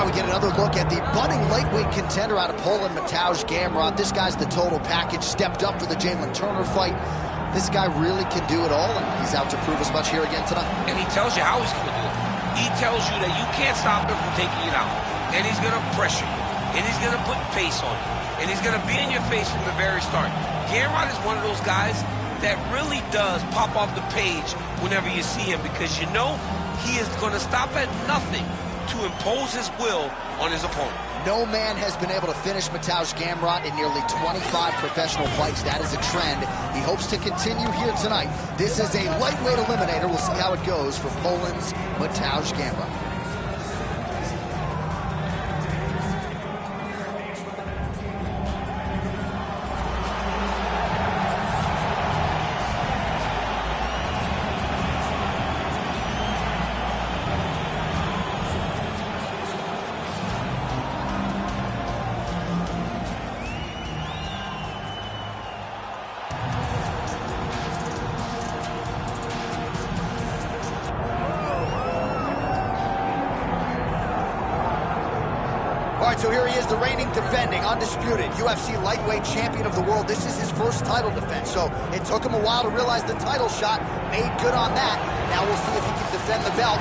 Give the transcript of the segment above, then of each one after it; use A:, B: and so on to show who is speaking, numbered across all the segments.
A: now we get another look at the budding lightweight contender out of Poland, Mateusz Gamrot. This guy's the total package, stepped up for the Jalen Turner fight. This guy really can do it all, and he's out to prove as much here again tonight.
B: And he tells you how he's going to do it. He tells you that you can't stop him from taking you down. And he's going to pressure you. And he's going to put pace on you. And he's going to be in your face from the very start. Gamrot is one of those guys that really does pop off the page whenever you see him, because you know he is going to stop at nothing to impose his will on his opponent.
A: No man has been able to finish Mateusz Gamrot in nearly 25 professional fights. That is a trend. He hopes to continue here tonight. This is a lightweight eliminator. We'll see how it goes for Poland's Mateusz Gamrot. All right, so here he is, the reigning, defending, undisputed UFC lightweight champion of the world. This is his first title defense, so it took him a while to realize the title shot. Made good on that. Now we'll see if he can defend the belt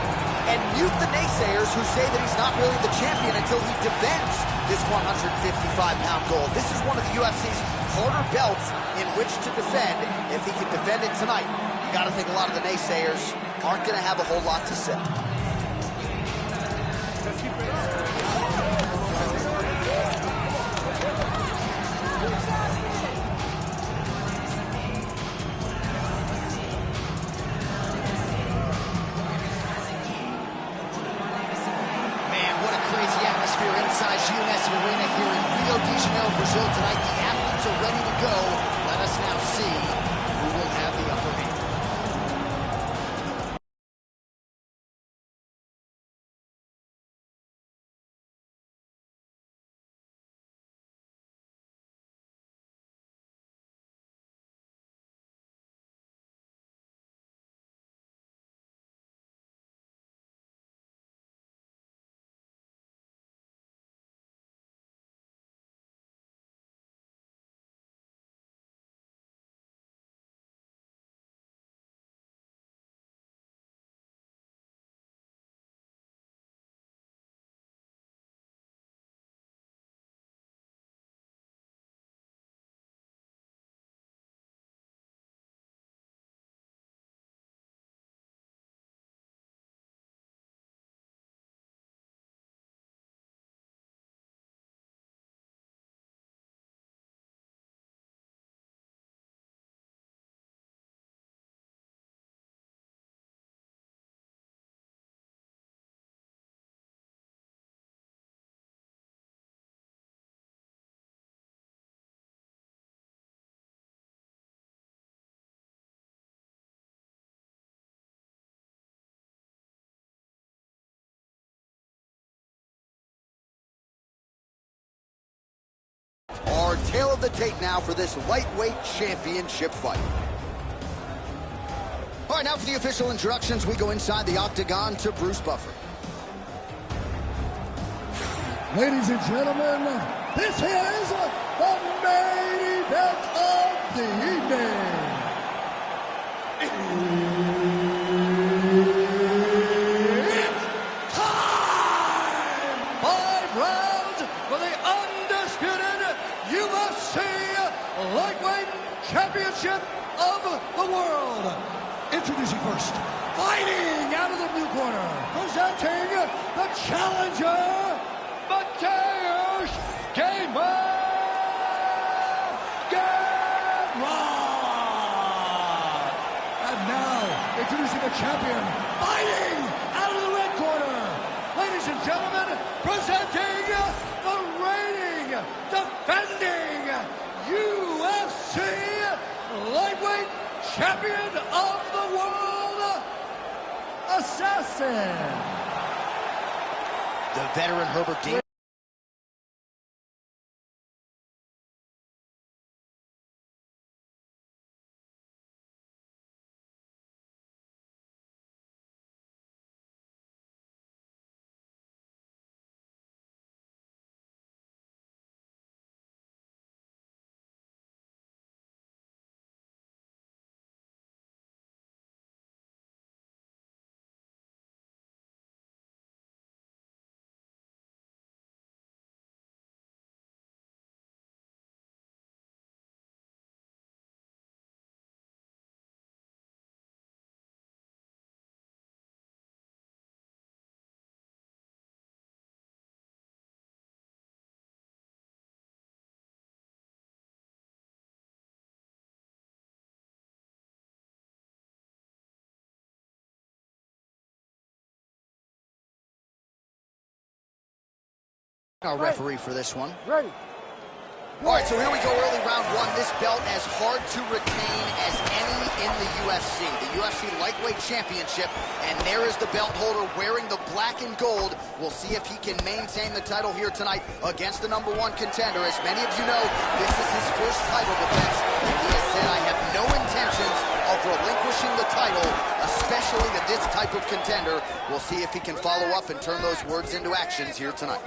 A: and mute the naysayers who say that he's not really the champion until he defends this 155-pound gold. This is one of the UFC's harder belts in which to defend. If he can defend it tonight, you got to think a lot of the naysayers aren't going to have a whole lot to say. Inside GNS Arena here in Rio de Janeiro, Brazil tonight. The athletes are ready to go. Let us now see who will have the upper hand. Our tail of the tape now for this lightweight championship fight. All right, now for the official introductions, we go inside the octagon to Bruce Buffer.
C: Ladies and gentlemen, this is the main event of the evening. It's time! 5 rounds for the undisputed UFC Lightweight Championship of the world. Introducing first, fighting out of the blue corner, presenting the challenger, Mateusz Gamrot. And now, introducing the champion, fighting out of the red corner. Ladies and gentlemen, presenting the reigning, defending UFC lightweight champion of the world, Assassin.
A: The veteran Herbert Dean. Our referee for this one.
C: Ready.
A: All right, so here we go, early round one. This belt as hard to retain as any in the UFC. The UFC Lightweight Championship, and there is the belt holder wearing the black and gold. We'll see if he can maintain the title here tonight against the #1 contender. As many of you know, this is his first title defense, and he has said, I have no intentions of relinquishing the title, especially to this type of contender. We'll see if he can follow up and turn those words into actions here tonight.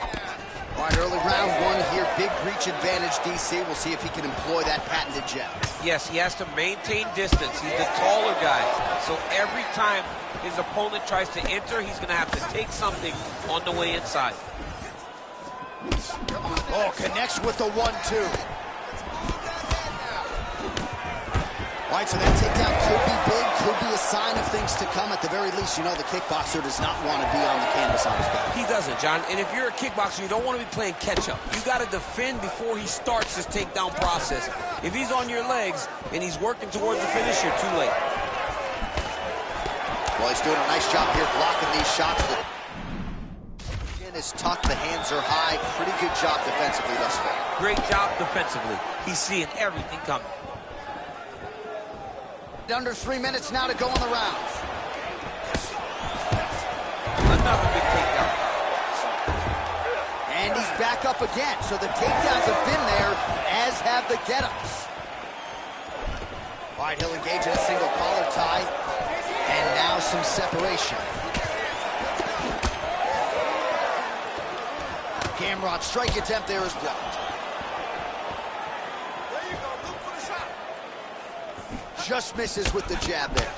A: All right, early round one here, big reach advantage, DC. We'll see if he can employ that patented jab.
B: Yes, he has to maintain distance. He's the taller guy. So every time his opponent tries to enter, he's going to have to take something on the way inside.
A: Oh, connects with the 1-2. All right, so that takedown could be big, could be a sign of things to come. At the very least, you know the kickboxer does not want to be on the canvas on his back.
B: He doesn't, John. And if you're a kickboxer, you don't want to be playing catch-up. You got to defend before he starts his takedown process. If he's on your legs and he's working towards the finish, you're too late.
A: Well, he's doing a nice job here blocking these shots. The chin is tucked, the hands are high. Pretty good job defensively thus far.
B: Great job defensively. He's seeing everything coming.
A: Under 3 minutes now to go in the round.
B: Another big takedown.
A: And he's back up again. So the takedowns have been there, as have the get-ups. All right, he'll engage in a single collar tie. And now some separation. Gamrot's strike attempt there is blocked. Just misses with the jab there.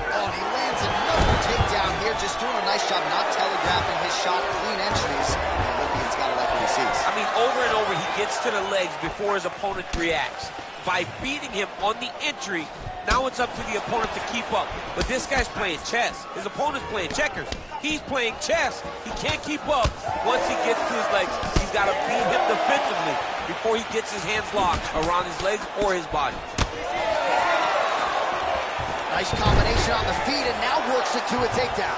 A: Oh, and he lands another takedown here, just doing a nice job not telegraphing his shot. Clean entries. The Olympian's got to like what he sees.
B: I mean, over and over, he gets to the legs before his opponent reacts. By beating him on the entry, now it's up to the opponent to keep up. But this guy's playing chess. His opponent's playing checkers. He's playing chess. He can't keep up. Once he gets to his legs, he's got to beat him defensively before he gets his hands locked around his legs or his body.
A: Nice combination on the feet, and now works it to a takedown.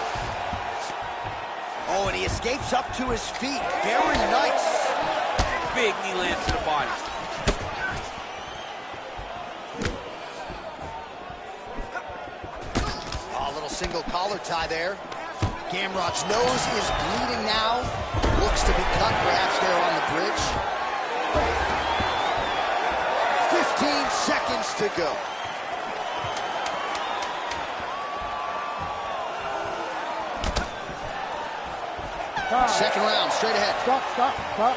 A: Oh, and he escapes up to his feet. Very nice.
B: Big knee lands to the body.
A: Single collar tie there. Gamrot's nose is bleeding now. Looks to be cut perhaps there on the bridge. 15 seconds to go. Second round, straight ahead.
C: Stop.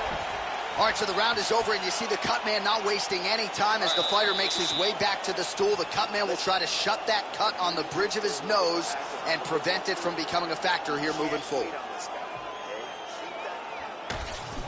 A: All right, so the round is over, and you see the cut man not wasting any time as the fighter makes his way back to the stool. The cut man will try to shut that cut on the bridge of his nose and prevent it from becoming a factor here moving forward.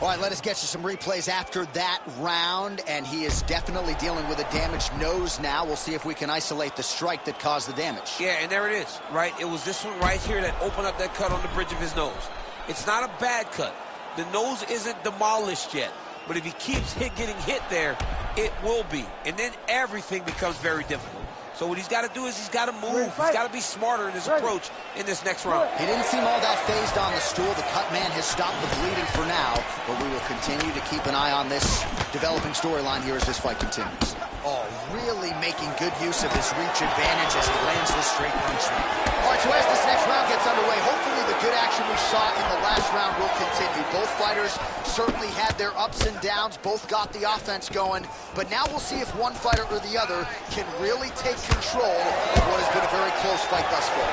A: All right, let us get you some replays after that round, and he is definitely dealing with a damaged nose now. We'll see if we can isolate the strike that caused the damage.
B: Yeah, and there it is, right? It was this one right here that opened up that cut on the bridge of his nose. It's not a bad cut. The nose isn't demolished yet, but if he keeps getting hit there, it will be. And then everything becomes very difficult. So what he's got to do is he's got to move. He's got to be smarter in his approach in this next round.
A: He didn't seem all that phased on the stool. The cut man has stopped the bleeding for now, but we will continue to keep an eye on this developing storyline here as this fight continues. Oh, really making good use of his reach advantage as he lands the straight punch there. All right, so as this next round gets underway, hopefully the good action we saw in the last round will continue. Both fighters certainly had their ups and downs, both got the offense going, but now we'll see if one fighter or the other can really take control of what has been a very close fight thus far.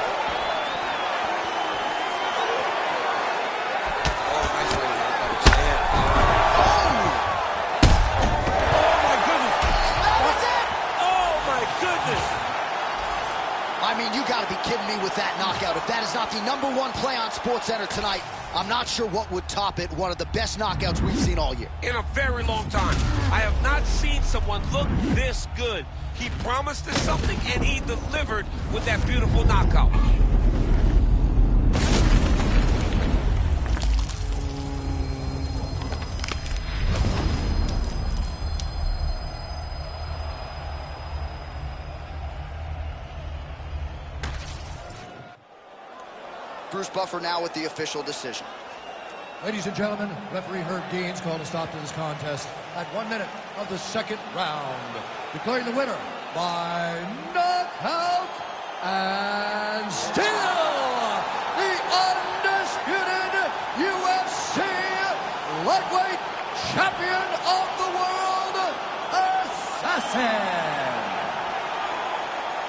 A: I mean, you got to be kidding me with that knockout. If that is not the #1 play on SportsCenter tonight, I'm not sure what would top it. One of the best knockouts we've seen all year.
B: In a very long time. I have not seen someone look this good. He promised us something, and he delivered with that beautiful knockout.
A: Bruce Buffer now with the official decision.
C: Ladies and gentlemen, referee Herb Deans called a stop to this contest at 1 minute of the second round, declaring the winner by knockout and still the undisputed UFC lightweight champion of the world, Assassin.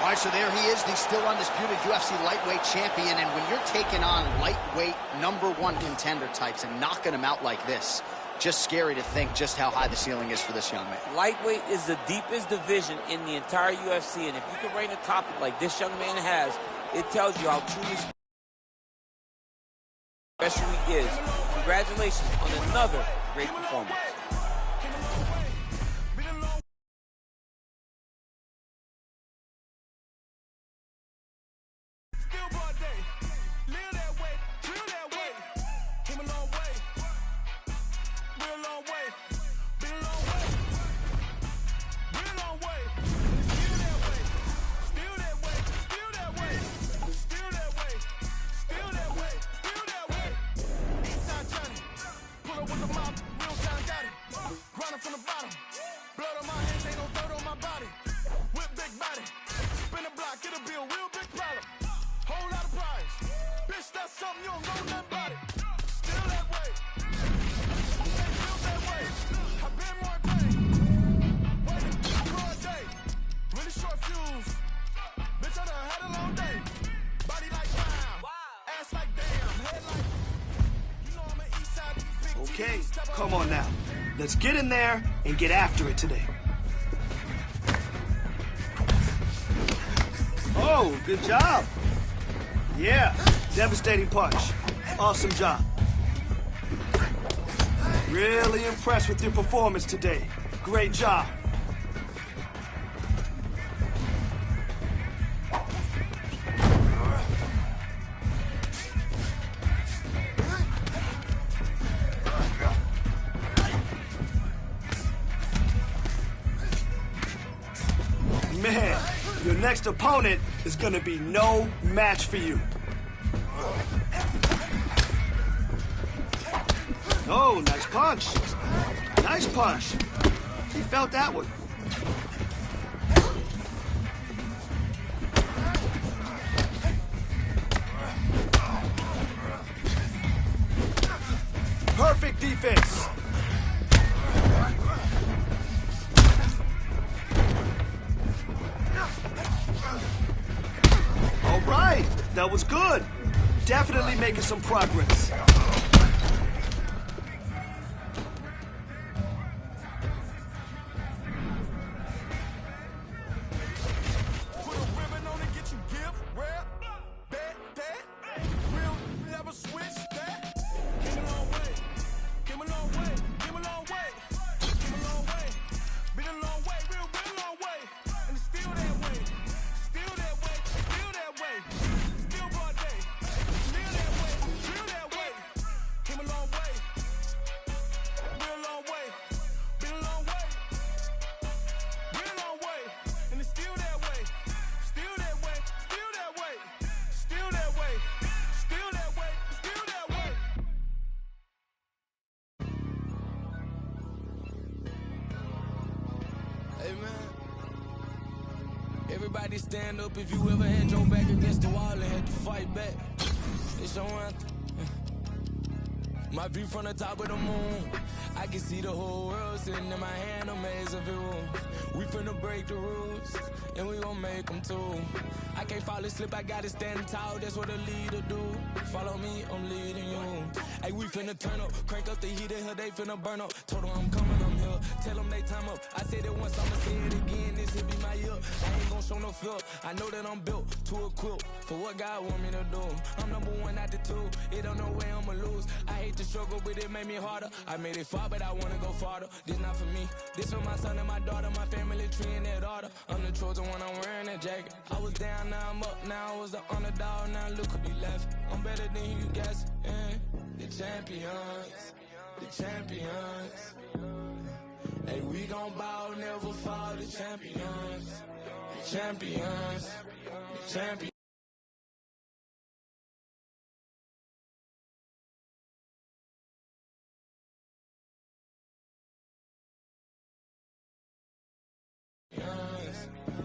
A: All right, so there he is, the still undisputed UFC lightweight champion. And when you're taking on lightweight #1 contender types and knocking them out like this, just scary to think just how high the ceiling is for this young man.
B: Lightweight is the deepest division in the entire UFC, and if you can reign atop it like this young man has, it tells you how truly special he is. Congratulations on another great performance.
D: From the bottom, blood on my hands, ain't no dirt on my body. Whip big body, spin the block, it'll be a real big problem. Whole lot of prize, bitch, that's something you don't know nothing about it. Still that way, feel that way. I've been more pain, waiting for a day. Really short fuse, bitch, I done had a long day. Body like wow, ass like damn, head like. You know I'm an east side big.
E: Okay, come on now. Let's get in there and get after it today. Oh, good job. Yeah, devastating punch. Awesome job. Really impressed with your performance today. Great job. Man, your next opponent is gonna be no match for you. Oh, nice punch. Nice punch. He felt that one. Perfect defense. All right, that was good. Definitely making some progress.
D: Hey man, everybody stand up if you ever had your back against the wall and had to fight back. It's your anthem. My view from the top of the moon, I can see the whole world sitting in my hand, a maze of it. We finna break the rules, and we gon' make them too. I can't fall asleep, I gotta stand tall, that's what a leader do. Follow me, I'm leading you. Hey, we finna turn up, crank up the heat in here, they finna burn up. Told them I'm coming, I'm here, tell them they time up. I said it once, I'ma say it again, this here be my year. I ain't gon' show no fear, I know that I'm built to equip for what God want me to do. I'm #1 out the two, it don't know where I'ma lose. I hate the struggle, but it made me harder. I made it far, but I wanna go farther. This not for me, this for my son and my daughter, my family tree and that order. I'm the chosen one, I'm wearing that jacket. I was down, now I'm up, now I was the underdog, now look who be left. I'm better than you guys, the champions, the champions. Hey, we gon' bow, never fall, the champions, the champions, the champions.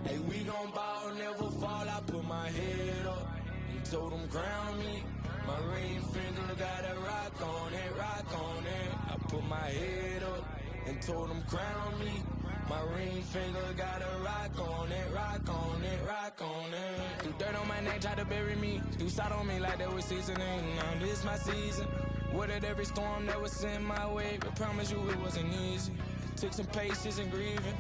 D: Hey, we gon' ball, never fall. I put my head up and told them crown me. My ring finger got a rock on it, rock on it. I put my head up and told them crown me. My ring finger got a rock on it, rock on it, rock on it. Do dirt on my neck, try to bury me. Do side on me like that was seasoning. Now this my season. Weathered every storm that was sent my way. But promise you it wasn't easy. Took some patience and grieving.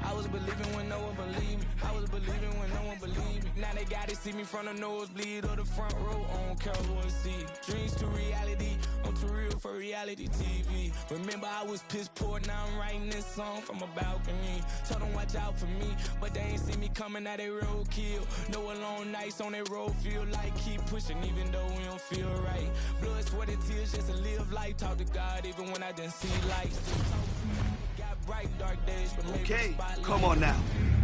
D: I was believing when no one believed me. I was believing when no one believed me. Now they gotta see me from the nosebleed or the front row on Cowboy seat. Dreams to reality, I'm too real for reality TV. Remember I was piss poor, now I'm writing this song from a balcony. Told them watch out for me, but they ain't see me coming at a roadkill. No alone nights on that road, feel like keep pushing even though we don't feel right. Blood, sweat, and tears just to live life. Talk to God even when I didn't see lights. Bright, dark days, but
E: okay, come on now.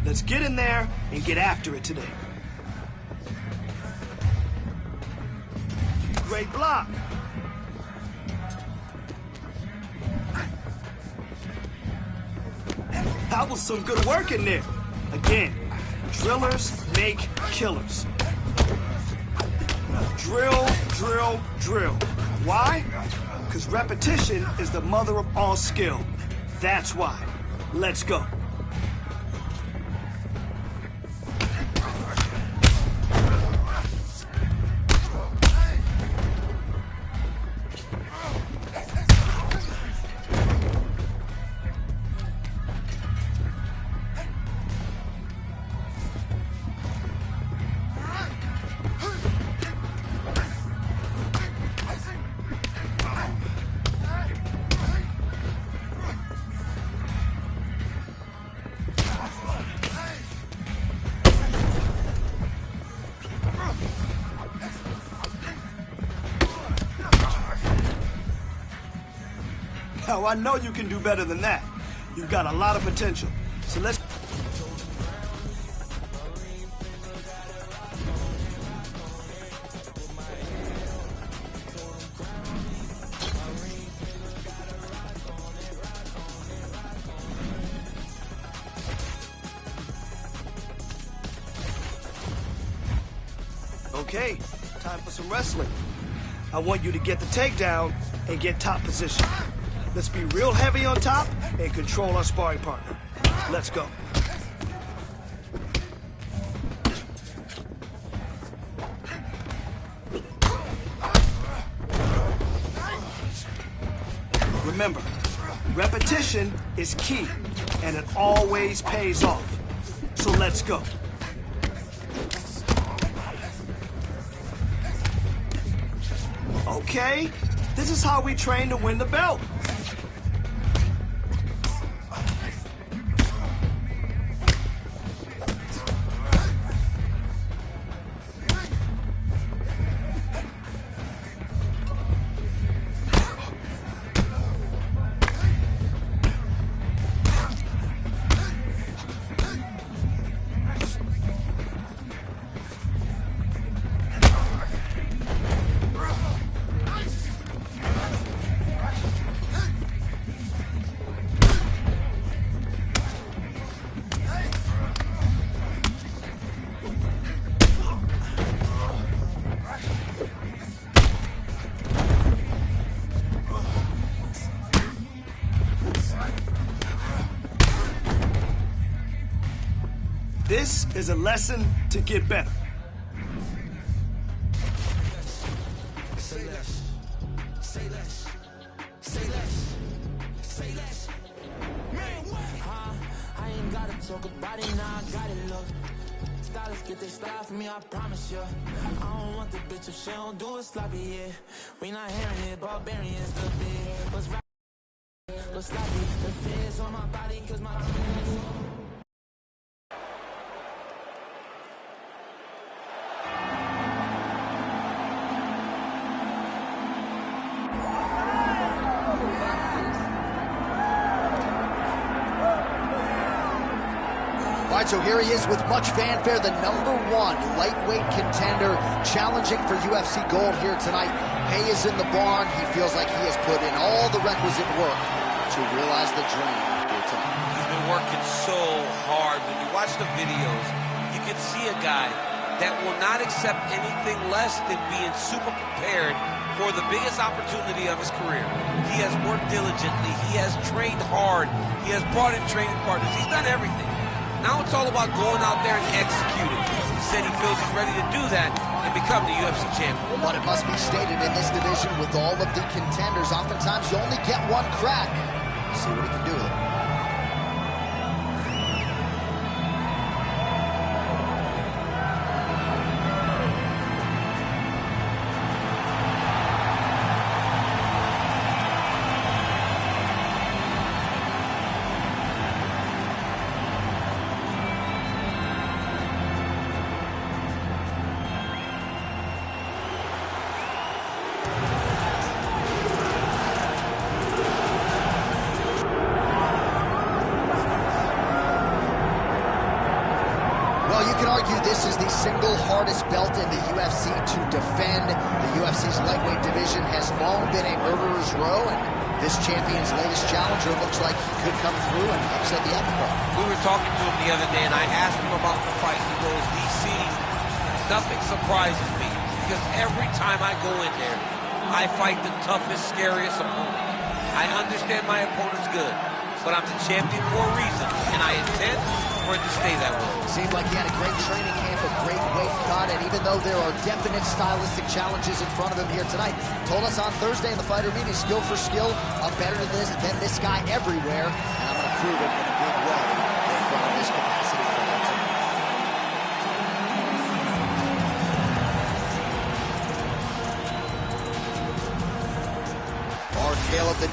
E: Let's get in there and get after it today. Great block. That was some good work in there. Again, drillers make killers. Drill, drill, drill. Why? Because repetition is the mother of all skill. That's why. Let's go. Now, I know you can do better than that. You've got a lot of potential. So let's... Okay, time for some wrestling. I want you to get the takedown and get top position. Let's be real heavy on top and control our sparring partner. Let's go. Remember, repetition is key, and it always pays off. So let's go. Okay, this is how we train to win the belt. This is a lesson to get better.
D: Say less, say less, say less, say less. Man, what? I ain't gotta talk about it now, I got it, look. Stylists get their style from me, I promise you. I don't want the bitch if she don't do it sloppy, yeah. We not hearing it, barbarians the big. What's right? What's sloppy? The feds on my body, cause my team is
A: All right, so here he is with much fanfare, the #1 lightweight contender, challenging for UFC gold here tonight. Hay is in the barn. He feels like he has put in all the requisite work to realize the dream here tonight.
B: He's been working so hard hard. When you watch the videos, you can see a guy that will not accept anything less than being super prepared for the biggest opportunity of his career. He has worked diligently. He has trained hard. He has brought in training partners. He's done everything. Now it's all about going out there and executing. He said he feels he's ready to do that and become the UFC champion.
A: But it must be stated, in this division with all of the contenders, oftentimes you only get one crack. See what he can do with it. Well, you can argue this is the single hardest belt in the UFC to defend. The UFC's lightweight division has long been a murderer's row, and this champion's latest challenger looks like he could come through and upset the apple cart.
B: We were talking to him the other day, and I asked him about the fight. He goes, DC, nothing surprises me, because every time I go in there, I fight the toughest, scariest opponent. I understand my opponent's good, but I'm the champion for a reason, and I intend for it to stay that way.
A: Seemed like he had a great training camp, a great weight cut, and even though there are definite stylistic challenges in front of him here tonight, told us on Thursday in the fighter meeting, skill for skill, I'm better than this guy everywhere, and I'm going to prove it in a big way in front of this capacity for him tonight. Our tale of the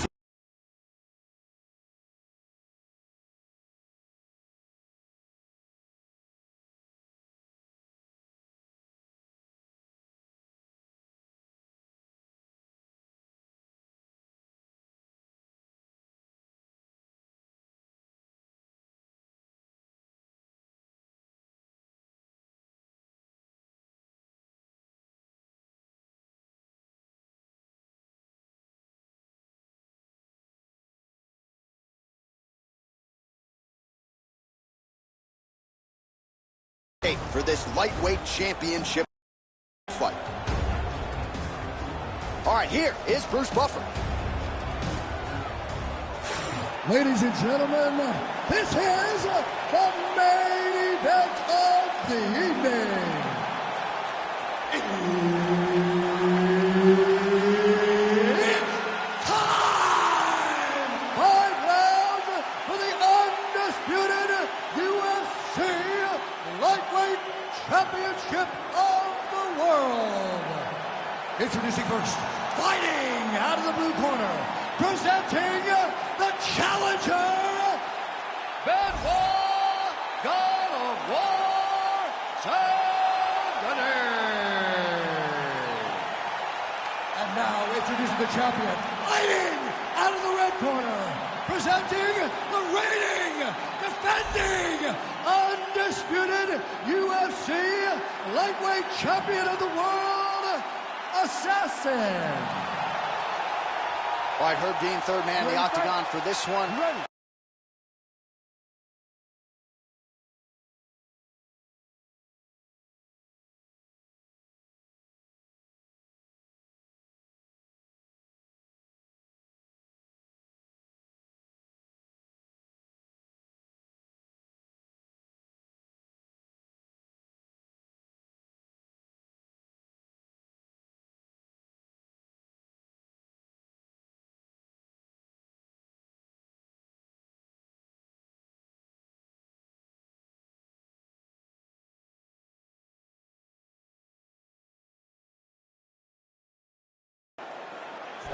A: for this lightweight championship fight. All right, here is Bruce Buffer.
C: Ladies and gentlemen, this is the main event of the evening. It's time! 5 rounds for the undisputed UFC Lightweight Championship of the world. Introducing first, fighting out of the blue corner, presenting the challenger, Benoit God of War Saint-Denis. And now introducing the champion, fighting out of the red corner, presenting the reigning, defending, undisputed UFC lightweight champion of the world, Assassin.
A: All right, Herb Dean, third man in the octagon for this one.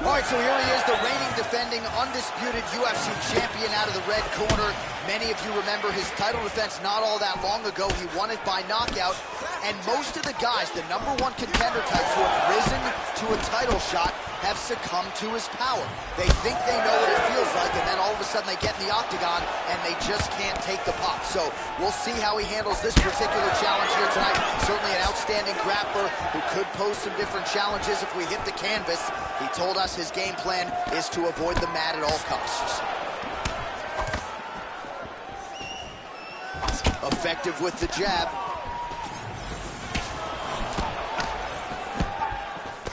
A: All right, so here he is, the reigning, defending, undisputed UFC champion out of the red corner. Many of you remember his title defense not all that long ago. He won it by knockout. And most of the guys, the #1 contender types who have risen to a title shot, have succumbed to his power. They think they know what it feels like, and then all of a sudden they get in the octagon, and they just can't take the pop. So we'll see how he handles this particular challenge here tonight. Certainly an outstanding grappler who could pose some different challenges if we hit the canvas. He told us his game plan is to avoid the mat at all costs. Effective with the jab.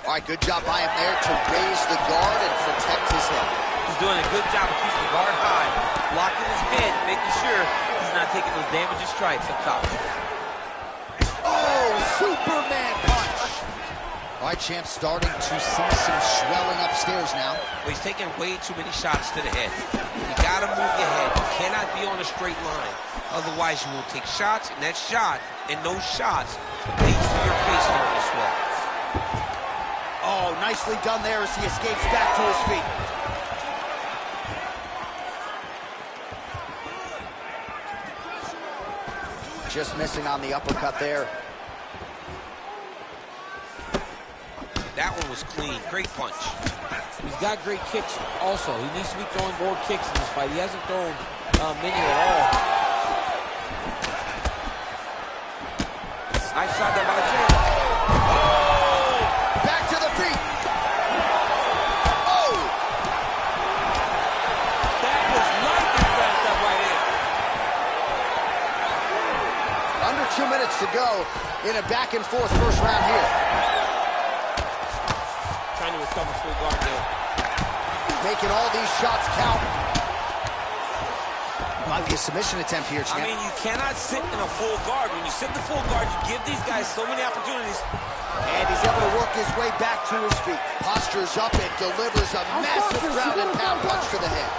A: All right, good job by him there to raise the guard and protect his head.
B: He's doing a good job of keeping the guard high, blocking his head, making sure he's not taking those damaging strikes up top.
A: Oh, Superman punch. All right, champ, starting to see some swelling upstairs now.
B: Well, he's taking way too many shots to the head. You gotta move your head. You cannot be on a straight line. Otherwise, you will take shots, and that shot and those shots leads to your face starting to swell.
A: Oh, nicely done there as he escapes back to his feet. Just missing on the uppercut there.
B: That one was clean. Great punch.
F: He's got great kicks also. He needs to be throwing more kicks in this fight. He hasn't thrown many at all. Nice shot there by the champ.
A: Oh! Back to the feet. Oh!
F: That was lightning fast up right in.
A: Under 2 minutes to go in a back-and-forth first round here.
F: Trying to recover full guard there.
A: Making all these shots count. Might be a submission attempt here, champ.
F: I mean, you cannot sit in a full guard. When you sit in the full guard, you give these guys so many opportunities.
A: And he's able to work his way back to his feet. Postures up and delivers a massive ground and pound punch to the head.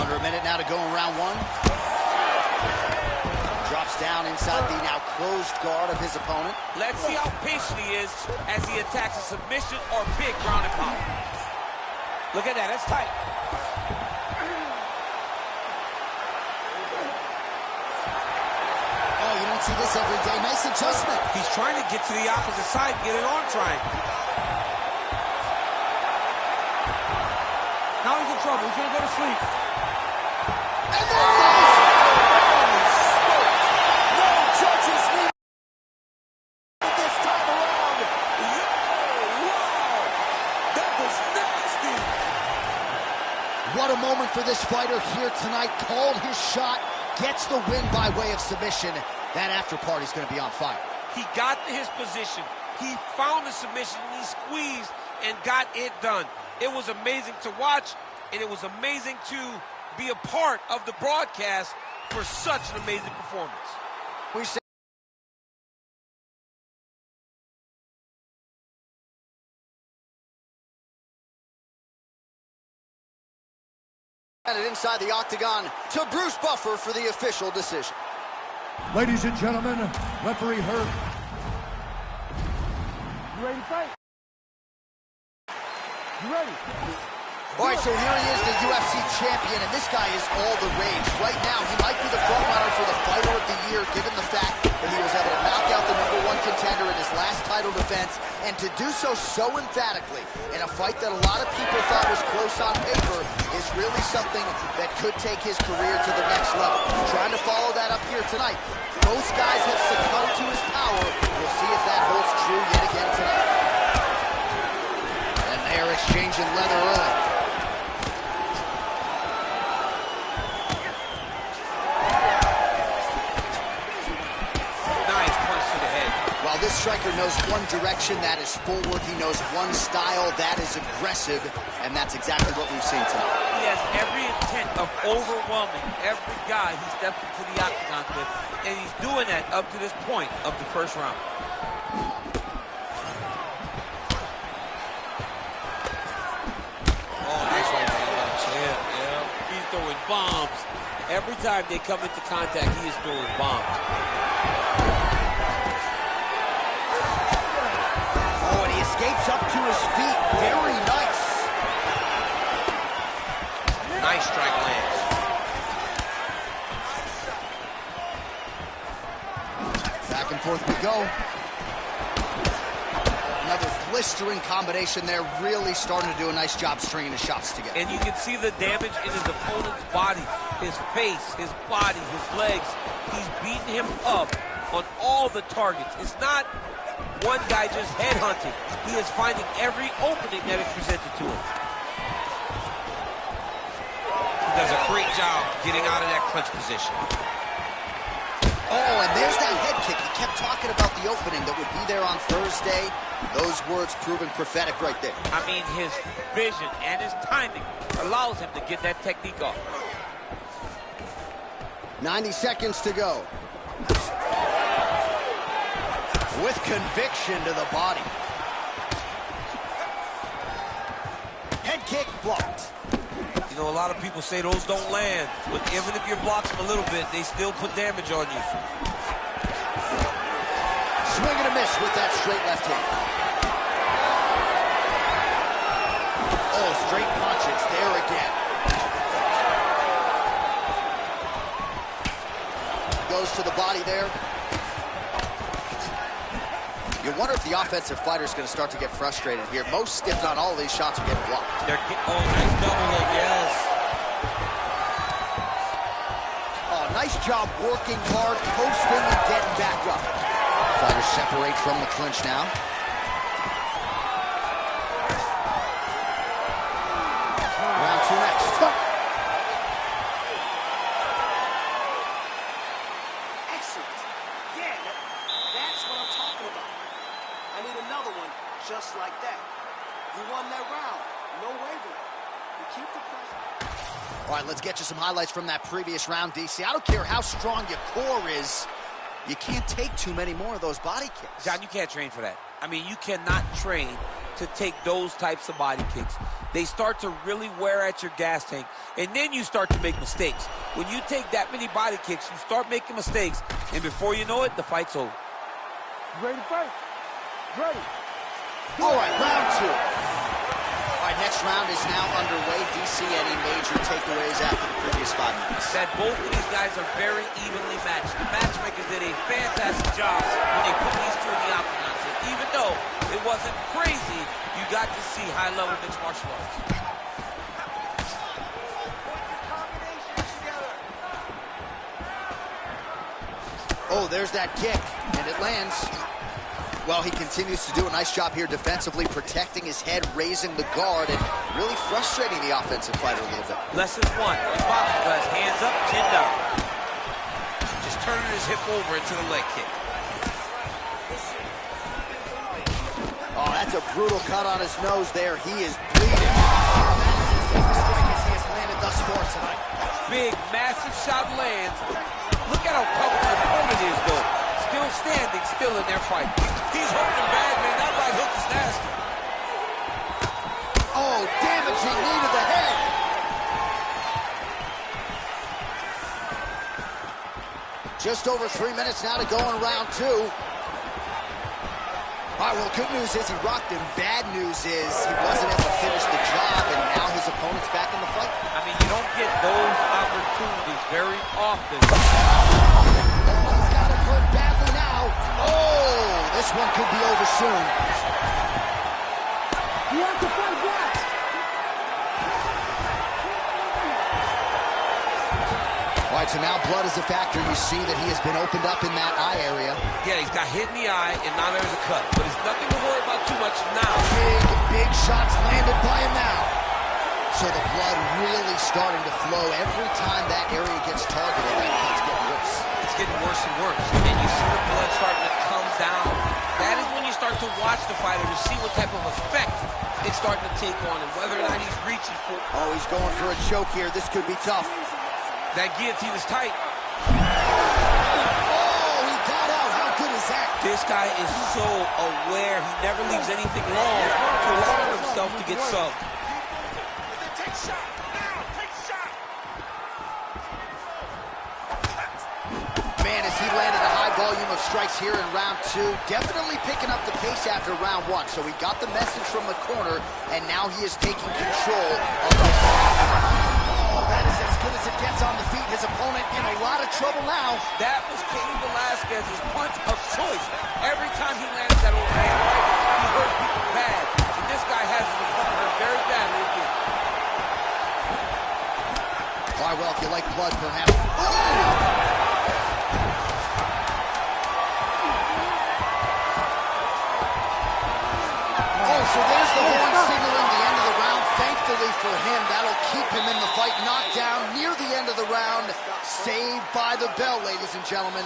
A: Under a minute now to go in round one. Drops down inside the now closed guard of his opponent.
F: Let's see how patient he is as he attacks a submission or big ground and pound. Look at that, that's tight.
A: Oh, you don't see this every day. Nice adjustment.
F: He's trying to get to the opposite side and get an arm triangle. Now he's in trouble. He's going to go to sleep.
A: And there it is! No judges need this time around.
F: Wow! That was nasty!
A: What a moment for this fighter here tonight. Called his shot, gets the win by way of submission. That after party's going to be on fire.
B: He got to his position. He found the submission, and he squeezed and got it done. It was amazing to watch, and it was amazing to be a part of the broadcast for such an amazing performance.
A: We say inside the octagon to Bruce Buffer for the official decision.
C: Ladies and gentlemen, referee Herb.
F: You ready to fight? You ready?
A: All right, so here he is, the UFC champion, and this guy is all the rage. Right now, he might be the frontrunner for the Fighter of the Year, given the fact that he was able to knock out the #1 contender in his last title defense, and to do so emphatically in a fight that a lot of people thought was close on paper is really something that could take his career to the next level. Trying to follow that up here tonight. Both guys have succumbed to his power. We'll see if that holds true yet again tonight. And they're exchanging leather early. This striker knows one direction, that is forward. He knows one style, that is aggressive, and that's exactly what we've seen tonight.
F: He has every intent of overwhelming every guy he steps into the octagon with, and he's doing that up to this point of the first round. Oh, nice right hand. Yeah. He's throwing bombs. Every time they come into contact, he is throwing bombs.
A: Escapes up to his feet. Very nice.
B: Nice strike lands.
A: Back and forth we go. Another blistering combination there. Really starting to do a nice job stringing the shots together.
F: And you can see the damage in his opponent's body. His face, his body, his legs. He's beating him up on all the targets. It's not one guy just headhunting. He is finding every opening that is presented to him.
B: job getting out of that clinch position.
A: Oh, and there's that head kick. He kept talking about the opening that would be there on Thursday. Those words proving prophetic right there.
F: I mean, his vision and his timing allows him to get that technique off.
A: 90 seconds to go. With conviction to the body. Head kick blocked.
B: You know, a lot of people say those don't land, but even if you're blocking a little bit, they still put damage on you.
A: Swing and a miss with that straight left hand. Oh, straight punch, it's there again. Goes to the body there. You wonder if the offensive fighter is going to start to get frustrated here. Most, if not all of these shots are getting blocked.
B: Oh, nice double leg, yes.
A: Oh, nice job working hard, posting and getting back up. Fighters separate from the clinch now. Round two next.
E: Excellent. Yeah, that's what I'm talking about. I need another one just like that. You won that round. No wavering. You keep the pressure.
A: All right, let's get you some highlights from that previous round, DC. I don't care how strong your core is. You can't take too many more of those body kicks.
F: John, you can't train for that. I mean, you cannot train to take those types of body kicks. They start to really wear at your gas tank, and then you start to make mistakes. When you take that many body kicks, you start making mistakes, and before you know it, the fight's over.
E: Ready to fight? Ready.
A: All right, round two. All right, next round is now underway. DC, any major takeaways after the previous 5 minutes?
F: That both of these guys are very evenly matched. The matchmakers did a fantastic job when they put these two in the octagon. So even though it wasn't crazy, you got to see high-level mixed martial arts.
A: Oh, there's that kick, and it lands. Well, he continues to do a nice job here defensively, protecting his head, raising the guard, and really frustrating the offensive fighter a little bit.
F: Lesson one, boxing guys, hands up, chin down.
B: Just turning his hip over into the leg kick.
A: Oh, that's a brutal cut on his nose there. He is bleeding. That is as deep a strike as he has landed thus far tonight.
F: Big, massive shot lands. Look at how tough the opponent is, though. Still standing, still in their fight. He's hurting him bad, man. That right hook is nasty.
A: Oh, damaging knee to the head. Just over 3 minutes now to go in round two. All right, well, good news is he rocked him. Bad news is he wasn't able to finish the job, and now his opponent's back in the fight.
F: I mean, you don't get those opportunities very often.
A: Oh, he's got him hurt badly now. Oh, this one could be over soon.
E: You have to fight back.
A: All right, so now blood is a factor. You see that he has been opened up in that eye area.
B: Yeah, he's got hit in the eye, and now there's a cut. But it's nothing to worry about too much now.
A: Big shots landed by him now. So the blood really starting to flow. Every time that area gets targeted, that cut's getting worse.
B: It's getting worse and worse. And you see the blood starting to come down. That is when you start to watch the fighter to see what type of effect it's starting to take on him, whether or not he's reaching for.
A: Oh, he's going for a choke here. This could be tough.
B: That guillotine is tight.
A: Oh, he got out. How good is that?
F: This guy is so aware. He never leaves anything long to allow himself to get subbed.
E: Take shot. Now, take shot.
A: Man, as he landed a high volume of strikes here in round two, definitely picking up the pace after round one. So he got the message from the corner, and now he is taking control of the Oh, that is as good as it gets on the feet. His opponent in a lot of trouble now.
F: That was Cain Velasquez's punch of choice. Every time he landed that overhand right, he hurt people bad. And this guy has his opponent hurt very badly again.
A: All right, well, if you like blood, perhaps. Oh, so there's the horn signaling the end of the round. Thankfully, Luckily for him, that'll keep him in the fight. Knocked down near the end of the round. Saved by the bell, ladies and gentlemen.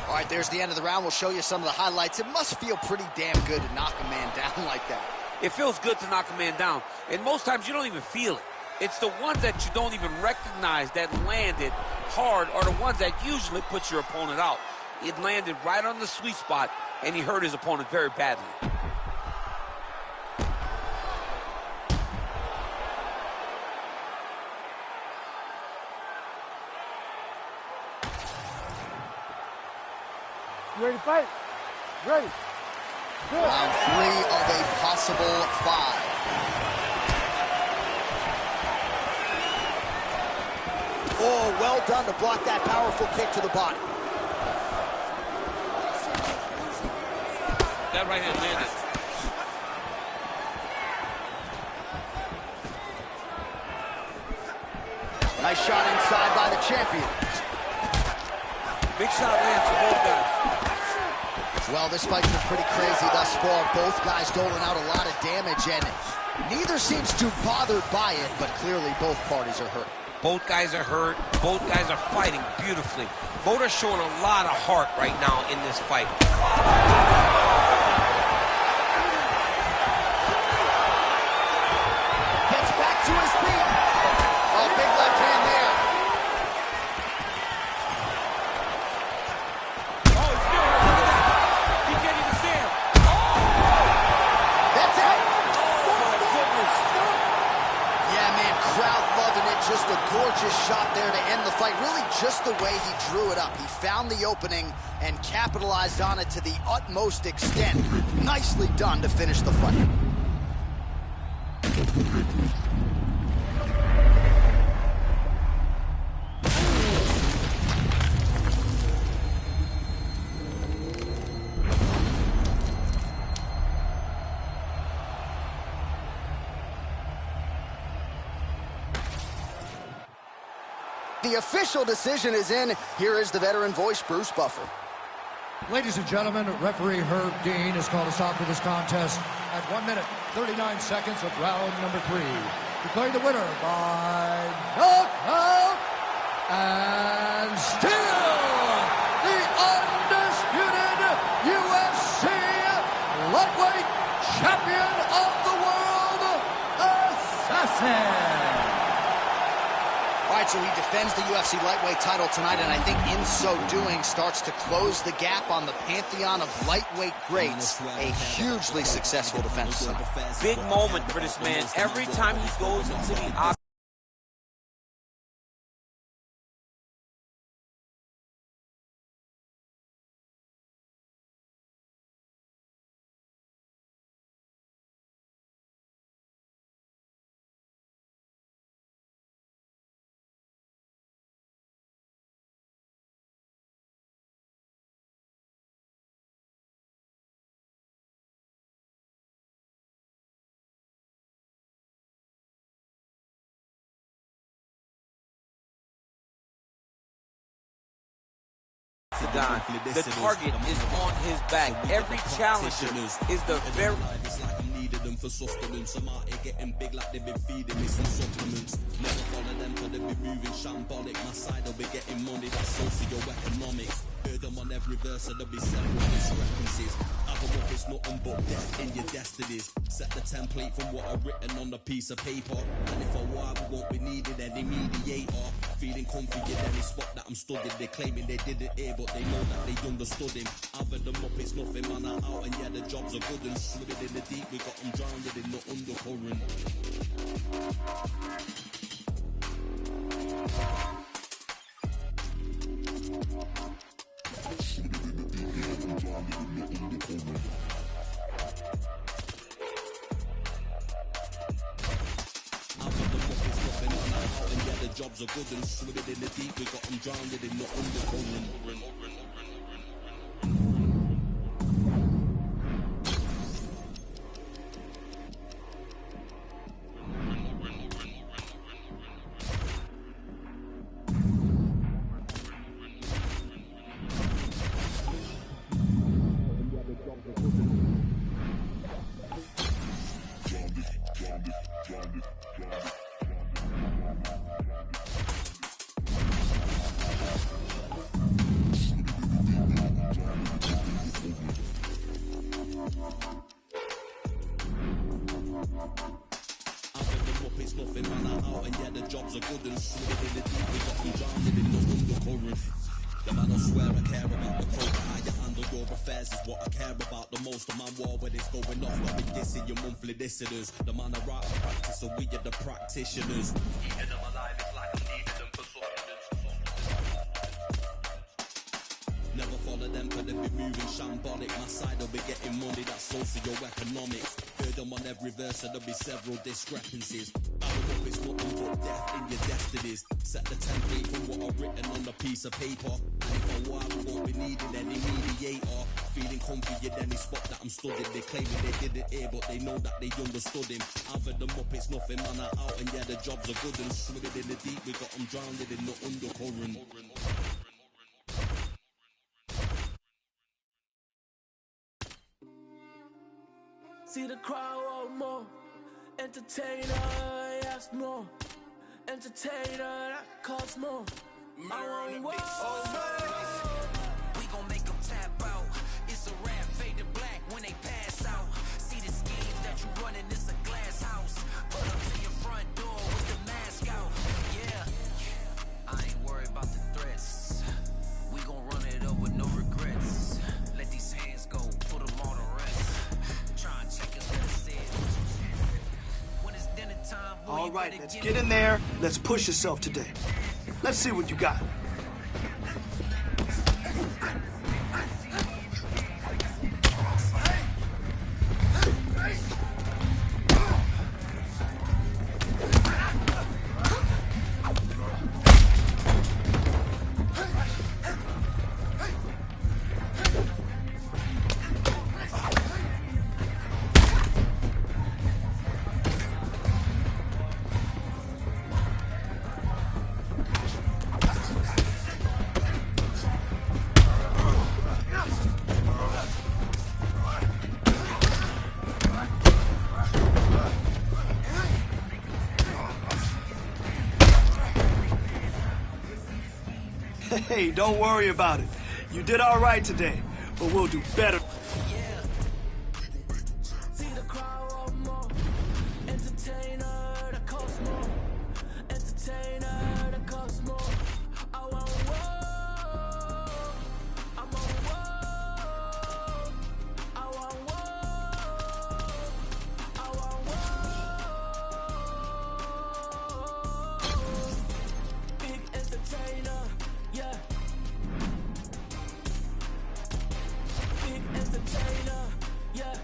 A: All right, there's the end of the round. We'll show you some of the highlights. It must feel pretty damn good to knock a man down like that.
F: It feels good to knock a man down, and most times you don't even feel it. It's the ones that you don't even recognize that landed hard are the ones that usually put your opponent out. It landed right on the sweet spot, and he hurt his opponent very badly.
G: You ready to fight? Ready. Good.
A: Round 3 of a possible 5. Oh, well done to block that powerful kick to the body.
B: That right hand landed.
A: Nice shot inside by the champion.
F: Big shot lands for both guys.
A: Well, this fight's been pretty crazy thus far. Both guys doling out a lot of damage, and neither seems too bothered by it, but clearly both parties are hurt.
B: Both guys are hurt. Both guys are fighting beautifully. Both are showing a lot of heart right now in this fight.
A: Gets back to his feet. Oh, big left hand there.
F: Oh, he's still hurt. Look at that. He can't even stand.
A: That's it.
F: Oh, my goodness.
A: Yeah, man, crowd loving it. Just a gorgeous shot there to end the fight. Really just the way he drew it up. He found the opening and capitalized on it to the utmost extent. Nicely done to finish the fight. The official decision is in. Here is the veteran voice, Bruce Buffer.
C: Ladies and gentlemen, referee Herb Dean has called a stop to this contest at 1 minute, 39 seconds of round number 3. Declaring the winner by knockout and still the undisputed UFC lightweight champion of the world, Assassin.
A: All right, so he defends the UFC lightweight title tonight, and I think in so doing starts to close the gap on the pantheon of lightweight greats. A hugely successful defense tonight.
F: Big moment for this man. Every time he goes into the octagon, the target is on his back. Every challenger is the very...
H: Them for sustenance, I'm out here getting big like they've been feeding me some supplements. Never follow them cause they be moving shambolic. My side will be getting money, that's socioeconomics. Heard them on every verse, so there'll be several discrepancies. Other up, it's nothing but death in your destinies. Set the template from what I've written on a piece of paper. And if a while we won't be needed any mediator. Feeling comfy in any spot that I'm studied. They're claiming they didn't hear, but they know that they understood him. Other them up, it's nothing, man, I'm out, and yeah, the jobs are good and swimming in the deep. We got them drowned in the undercurrent. The jobs are good and swimming in the deep. We got them drowned in the undercurrent. It's nothing, man, out, and yeah, the jobs are good and swimming in the deep, we got me drowning in the undercurrent. The man, I swear I care about the code, how you handle your affairs is what I care about the most. The man war when it's going off, I'll be dissing your monthly listeners. The man I write and practice, so we are the practitioners. Keeping them alive, it's like I'm needing them for sustenance. Never follow them, cause they be moving shambolic. My side will be getting money, that's socio-economics. Heard them on every verse, so there'll be several discrepancies. Up, it's nothing but death in your destinies. Set the template from what I've written on the piece of paper. And if I want, we won't be needing any mediator. Feeling comfy in any spot that I'm stood in. They claiming they didn't hear, but they know that they understood him. I've heard them up, it's nothing, man, I'm out, and yeah, the jobs are good and swimming in the deep. We got them drowned in the undercurrent.
D: See the crowd want more. Entertainer, ask more. Entertainer, that costs more. I want more.
I: We gon' make them tap out. It's a rap, fade to black when they pass out. See the schemes that you running, it's a glass house. Pull up to your front door with the mask out. Yeah, I ain't worried about the threats. We gon' run it up with no regrets. Let these hands go, put them on the rest. Try and check us what it said. When it's dinner time, boy,
E: all right, let's get in there. Let's push yourself today. Let's see what you got. Hey, don't worry about it. You did all right today, but we'll do better.
D: See the crowd want more. Entertainer, that costs more. Entertainer, that costs more. I want more. I'm on war. I want war. I want war. Big entertainer, yeah. Big entertainer, yeah.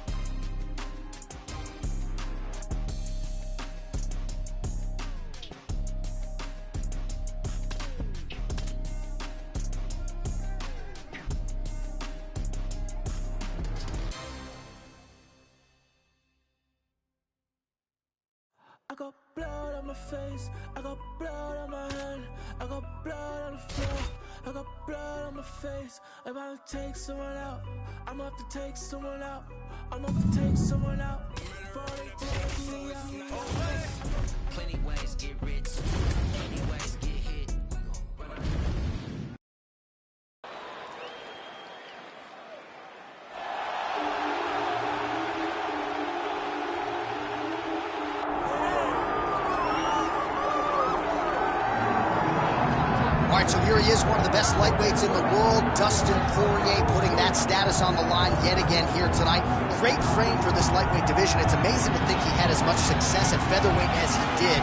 D: I got blood on my face, I got blood on my hand, I got blood on the floor, I got blood on my face. I'm about to take someone out, I'm about to take someone out, I'm about to take someone out. Before they take me out.
I: Plenty ways get rich, anyways get hit.
A: All right, so here he is, one of the best lightweights in the world, Dustin Poirier, putting that status on the line yet again here tonight. Great frame for this lightweight division. It's amazing to think he had as much success at featherweight as he did.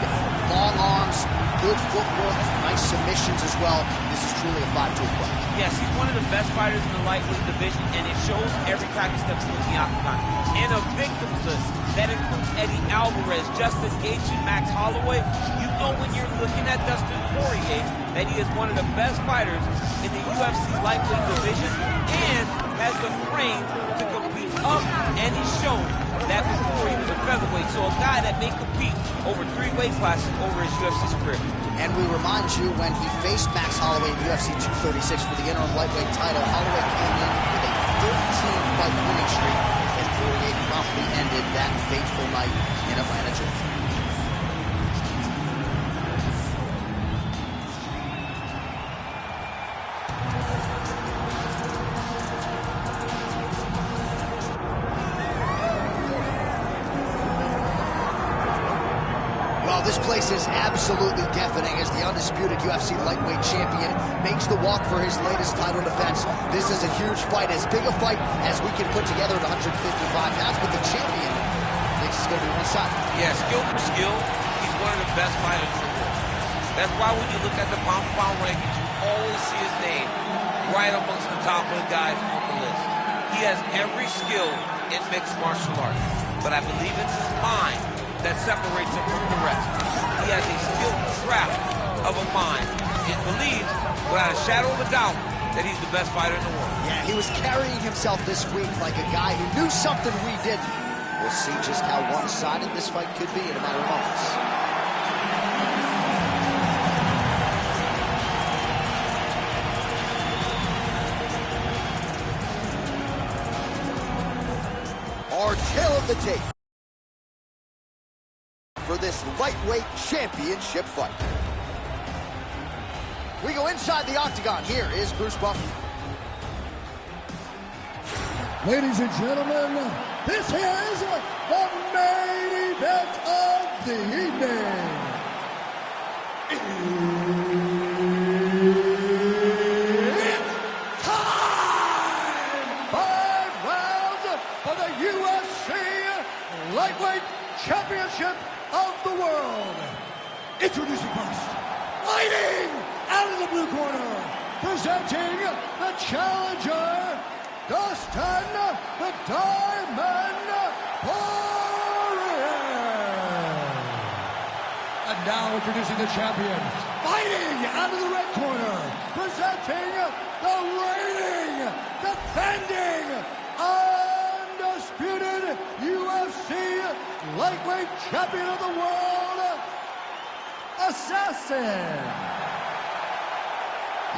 A: Long arms, good footwork, nice submissions as well. This is truly a 5-2 play.
F: Yes, he's one of the best fighters in the lightweight division, and it shows every time he steps into the octagon. And a victim list that includes Eddie Alvarez, Justin Gaethje, Max Holloway. You know when you're looking at Dustin Poirier that he is one of the best fighters in the UFC lightweight division and has the frame to compete up, and he's shown that before he was a featherweight. So a guy that may compete over 3 weight classes over his UFC career.
A: And we remind you, when he faced Max Holloway in UFC 236 for the interim lightweight title, Holloway came in with a 13-fight winning streak as Poirier promptly ended that fateful night in Atlanta, Georgia. Well, this place is absolutely deafening as the undisputed UFC lightweight champion makes the walk for his latest title defense. This is a huge fight, as big a fight as we can put together at 155 pounds, but the champion thinks it's going to be one-sided.
B: Yeah, skill for skill, he's one of the best fighters in the world. That's why when you look at the pound-for-pound rankings, you always see his name right amongst the top of the guys on the list. He has every skill in mixed martial arts, but I believe it's his mind that separates him from the rest. He has a skilled trap of a mind and believes, without a shadow of a doubt, that he's the best fighter in the world.
A: Yeah, he was carrying himself this week like a guy who knew something we didn't. We'll see just how one-sided this fight could be in a matter of moments. Our tail of the tape for this lightweight championship fight. We go inside the octagon. Here is Bruce Buffer.
C: Ladies and gentlemen, this is the main event of the evening. It's time! 5 rounds for the UFC Lightweight Championship of the world. Introducing first, fighting out of the blue corner, presenting the challenger, Dustin the Diamond Poirier. And now introducing the champion, fighting out of the red corner, presenting the reigning, defending, undisputed UFC lightweight champion of the world, Assassin.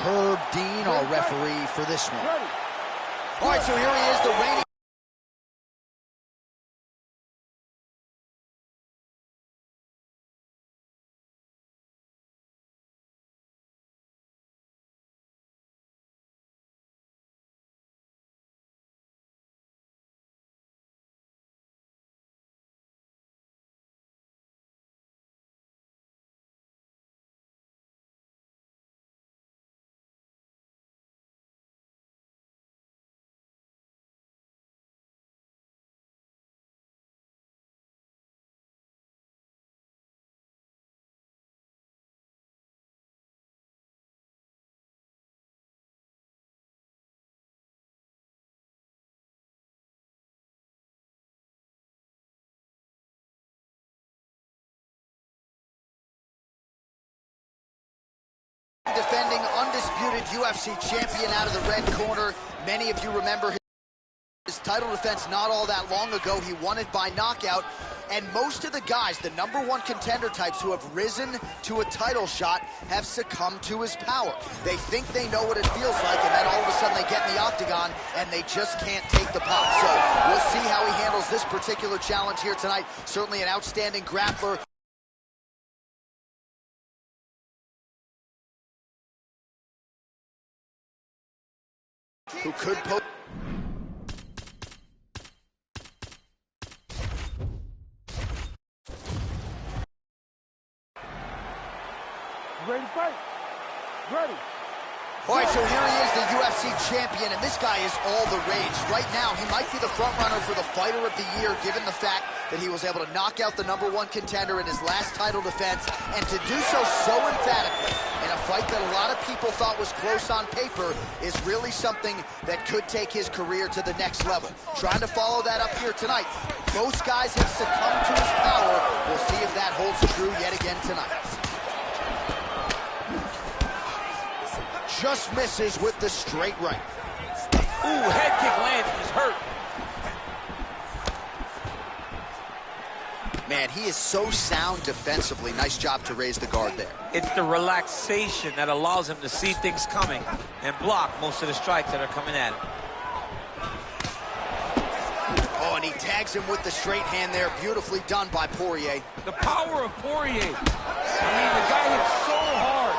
A: Herb Dean, our referee for this one. All right, so here he is, the reigning. Defending undisputed UFC champion out of the red corner. Many of you remember his title defense not all that long ago. He won it by knockout. And most of the guys, the #1 contender types who have risen to a title shot, have succumbed to his power. They think they know what it feels like, and then all of a sudden they get in the octagon and they just can't take the pop. So we'll see how he handles this particular challenge here tonight. Certainly an outstanding grappler. Who could post.
G: Ready to fight? Ready.
A: All right, so here he is, the UFC champion, and this guy is all the rage. Right now, he might be the front runner for the Fighter of the Year, given the fact that he was able to knock out the #1 contender in his last title defense, and to do so emphatically in a fight that a lot of people thought was close on paper is really something that could take his career to the next level. Trying to follow that up here tonight. Most guys have succumbed to his power. We'll see if that holds true yet again tonight. Just misses with the straight right.
F: Ooh, head kick lands, he's hurt.
A: Man, he is so sound defensively. Nice job to raise the guard there.
F: It's the relaxation that allows him to see things coming and block most of the strikes that are coming at him.
A: he tags him with the straight hand there. Beautifully done by Poirier.
B: The power of Poirier. I mean, the guy hits so hard.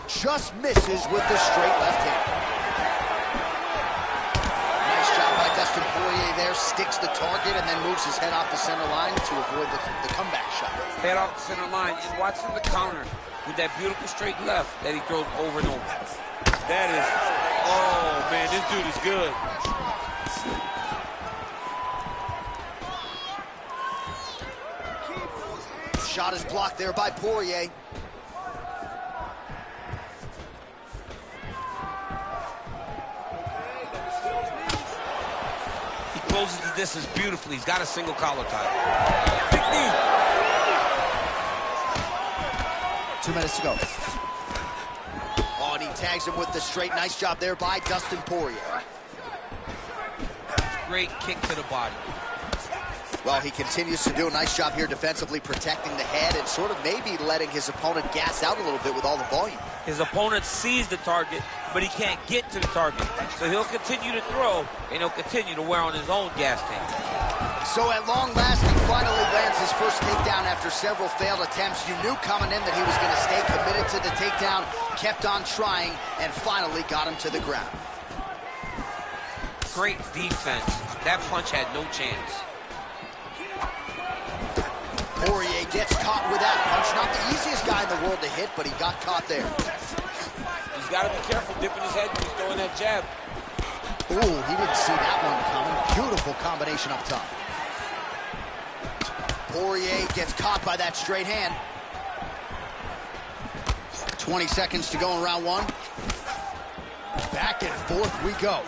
A: Just misses with the straight left hand. Nice job by Dustin Poirier there. Sticks the target and then moves his head off the center line to avoid the comeback shot.
B: Head off the center line and watching the counter with that beautiful straight left that he throws over and over. That is, oh man, this dude is good.
A: Shot is blocked there by Poirier.
B: He closes the distance beautifully. He's got a single collar tie. Big knee.
A: 2 minutes to go. Oh, and he tags him with the straight. Nice job there by Dustin Poirier.
B: Great kick to the body.
A: Well, he continues to do a nice job here defensively, protecting the head and sort of maybe letting his opponent gas out a little bit with all the volume.
B: His opponent sees the target, but he can't get to the target. So he'll continue to throw, and he'll continue to wear on his own gas tank.
A: So at long last, he finally lands his first takedown after several failed attempts. You knew coming in that he was going to stay committed to the takedown, kept on trying, and finally got him to the ground.
B: Great defense. That punch had no chance.
A: Poirier gets caught with that punch. Not the easiest guy in the world to hit, but he got caught there.
B: He's got to be careful dipping his head when he's throwing that jab.
A: Ooh, he didn't see that one coming. Beautiful combination up top. Poirier gets caught by that straight hand. 20 seconds to go in round one. Back and forth we go.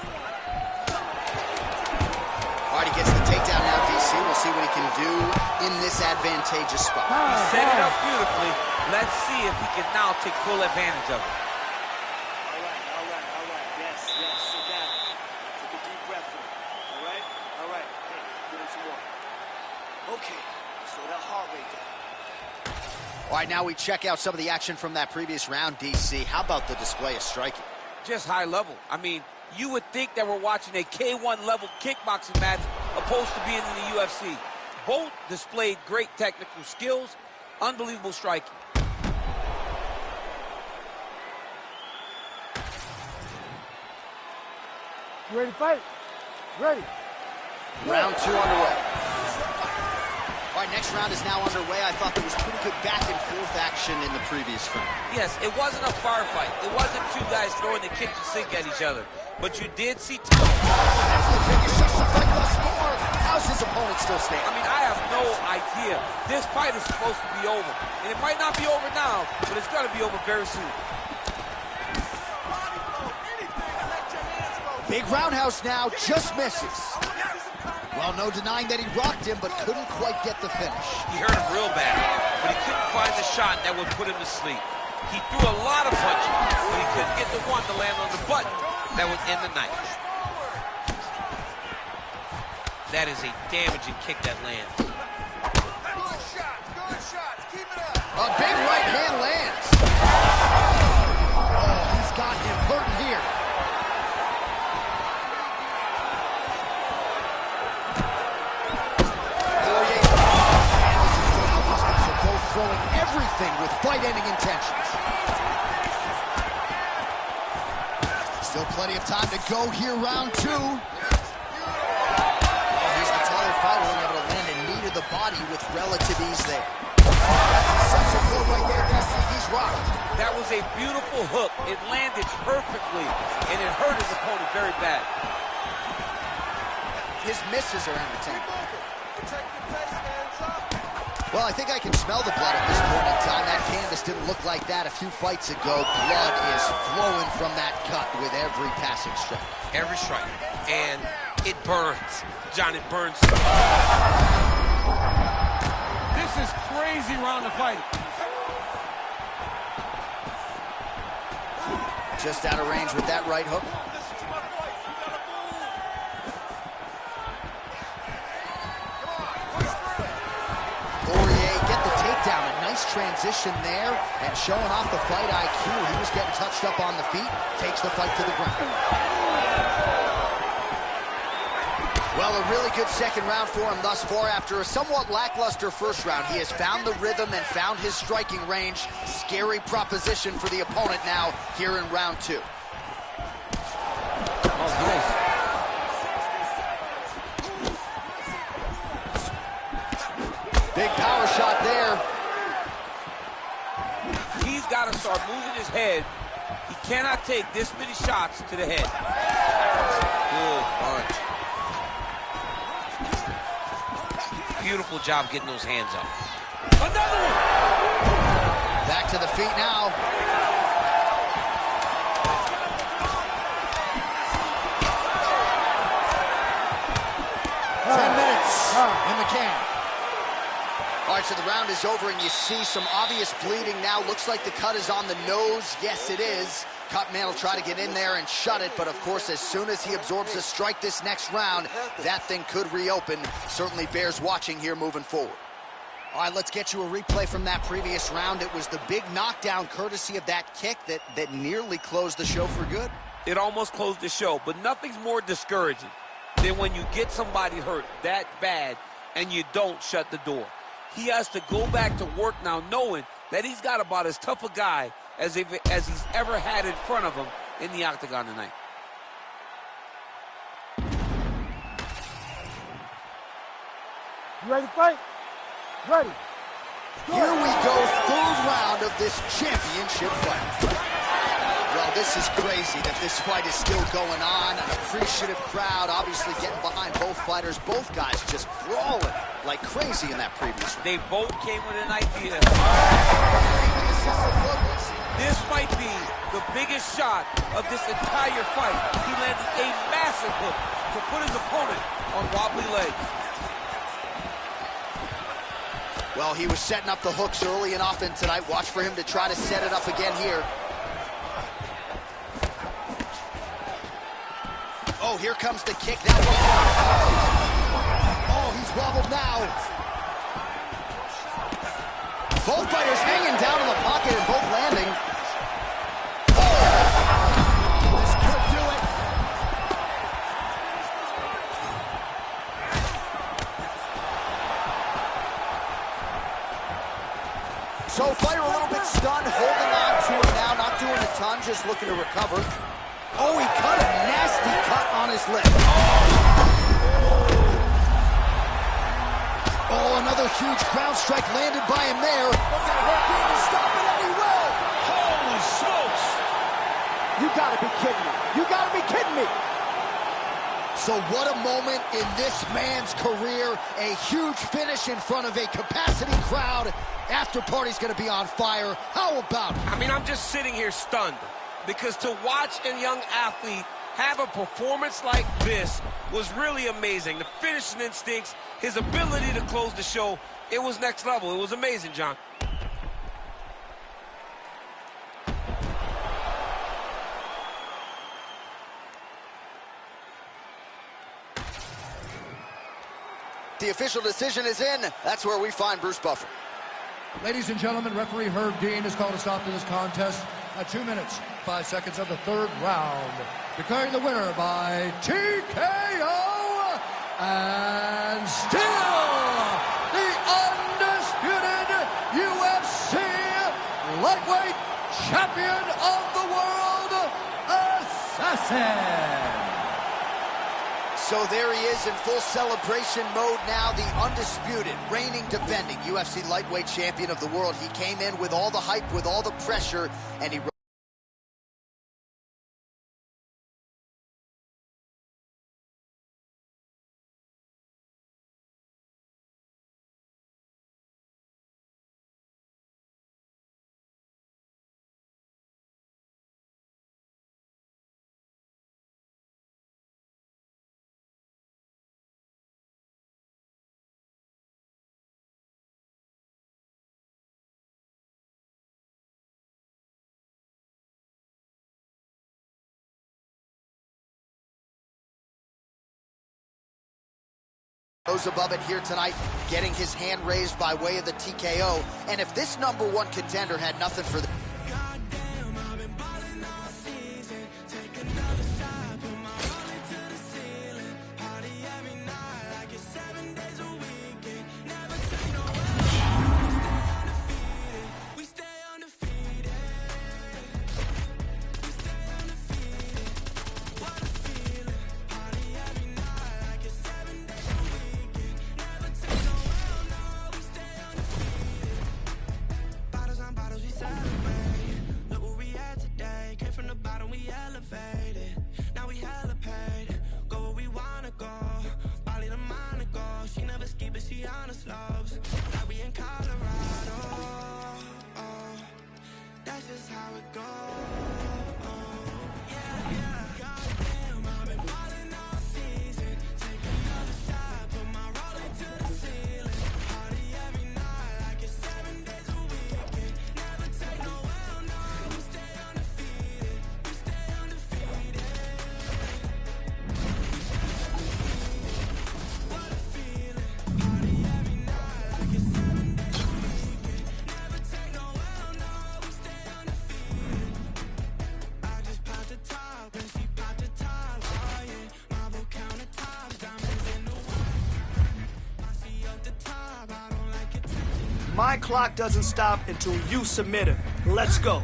A: All right, he gets the takedown now, DC. We'll see what he can do in this advantageous spot.
B: He set it up beautifully. Let's see if he can now take full advantage of it.
E: All right. Yes, sit down. Take a deep breath in. All right. Hey, give him some more. Okay, slow that heart rate down.
A: All right, now we check out some of the action from that previous round, DC. How about the display of striking?
B: Just high level. I mean, you would think that we're watching a K1 level kickboxing match opposed to being in the UFC. Both displayed great technical skills, unbelievable striking.
G: You ready to fight? Ready.
A: Round two underway. All right, next round is now underway. I thought there was pretty good back and forth action in the previous round.
B: Yes, it wasn't a firefight. It wasn't two guys throwing the kitchen sink at each other. But you did see
A: That's the biggest shot the fight thus far. How's his opponent still standing?
B: I mean, I have no idea. This fight is supposed to be over. And it might not be over now, but it's going to be over very soon.
A: Big roundhouse now, just misses. Well, no denying that he rocked him, but couldn't quite get the finish.
B: He hurt him real bad, but he couldn't find the shot that would put him to sleep. He threw a lot of punches, but he couldn't get the one to land on the button that would end the night. That is a damaging kick that lands.
E: Good shots, keep it up.
A: A big right hand lands. Oh, he's got him hurting here. Throwing everything with fight-ending intentions. Still plenty of time to go here, round two. Well, he's the taller fighter, and able to land a knee to the body with relative ease there. Such a blow right there, Dusty. He's rocked.
B: That was a beautiful hook. It landed perfectly, and it hurt his opponent very bad.
A: His misses are entertaining.
E: Protect your face, hands up.
A: Well, I think I can smell the blood at this point in time. That canvas didn't look like that a few fights ago. Blood is flowing from that cut with every passing strike.
B: Every strike. And it burns. John, it burns.
J: This is crazy round of fighting.
A: Just out of range with that right hook. Nice transition there, and showing off the fight IQ. He was getting touched up on the feet, takes the fight to the ground. Well, a really good second round for him thus far. After a somewhat lackluster first round, he has found the rhythm and found his striking range. Scary proposition for the opponent now here in round 2.
F: Oh, nice.
A: Big power shot there.
F: He's got to start moving his head. He cannot take this many shots to the head. Good punch. Beautiful job getting those hands up. Another one!
A: Back to the feet now. Ten minutes in the can. All right, so the round is over, and you see some obvious bleeding now. Looks like the cut is on the nose. Yes, it is. Cutman will try to get in there and shut it, but of course, as soon as he absorbs a strike this next round, that thing could reopen. Certainly bears watching here moving forward. All right, let's get you a replay from that previous round. It was the big knockdown courtesy of that kick that nearly closed the show for good.
F: It almost closed the show, but nothing's more discouraging than when you get somebody hurt that bad and you don't shut the door. He has to go back to work now knowing that he's got about as tough a guy as he's ever had in front of him in the octagon tonight.
G: You ready to fight? Ready.
A: Here we go, third round of this championship fight. Well, this is crazy that this fight is still going on. An appreciative crowd obviously getting behind both fighters. Both guys just brawling like crazy in that previous round.
F: They both came with an idea. This might be the biggest shot of this entire fight. He landed a massive hook to put his opponent on wobbly legs.
A: Well, he was setting up the hooks early and often tonight. Watch for him to try to set it up again here. Oh, here comes the kick. That one. Oh, he's wobbled now. Both fighters hanging down in the pocket and both landing. Oh, this could do it. So fighter a little bit stunned, holding on to it now, not doing a ton, just looking to recover. Oh, he cut a nasty cut on his lip. Oh, another huge ground strike landed by him there. Look at Hurricane to stop it, and he will.
B: Holy smokes!
G: You gotta be kidding me. You gotta be kidding me.
A: So what a moment in this man's career. A huge finish in front of a capacity crowd. After party's gonna be on fire. How about it?
B: I mean, I'm just sitting here stunned because to watch a young athlete have a performance like this was really amazing. The finishing instincts, his ability to close the show, it was next level. It was amazing, John.
A: The official decision is in. That's where we find Bruce Buffer.
C: Ladies and gentlemen, referee Herb Dean has called a stop to this contest at 2 minutes, 5 seconds of the third round. Declaring the winner by TKO and still the undisputed UFC lightweight champion of the world, Assassin.
A: So there he is in full celebration mode now, the undisputed, reigning, defending UFC lightweight champion of the world. He came in with all the hype, with all the pressure, and he Rose above it here tonight, getting his hand raised by way of the TKO. And if this #1 contender had nothing for the...
G: My clock doesn't stop until you submit her. Let's go.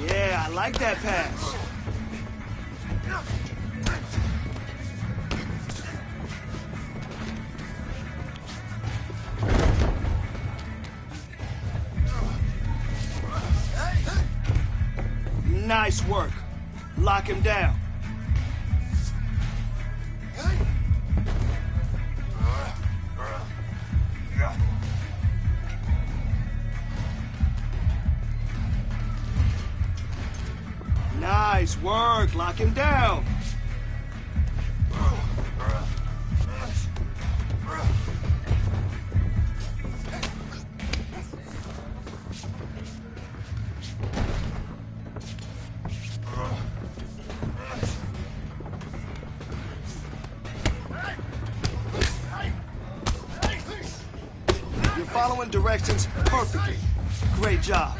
G: Yeah, I like that pass. Nice work. Lock him down. Nice work. Lock him down. You're following directions perfectly. Great job.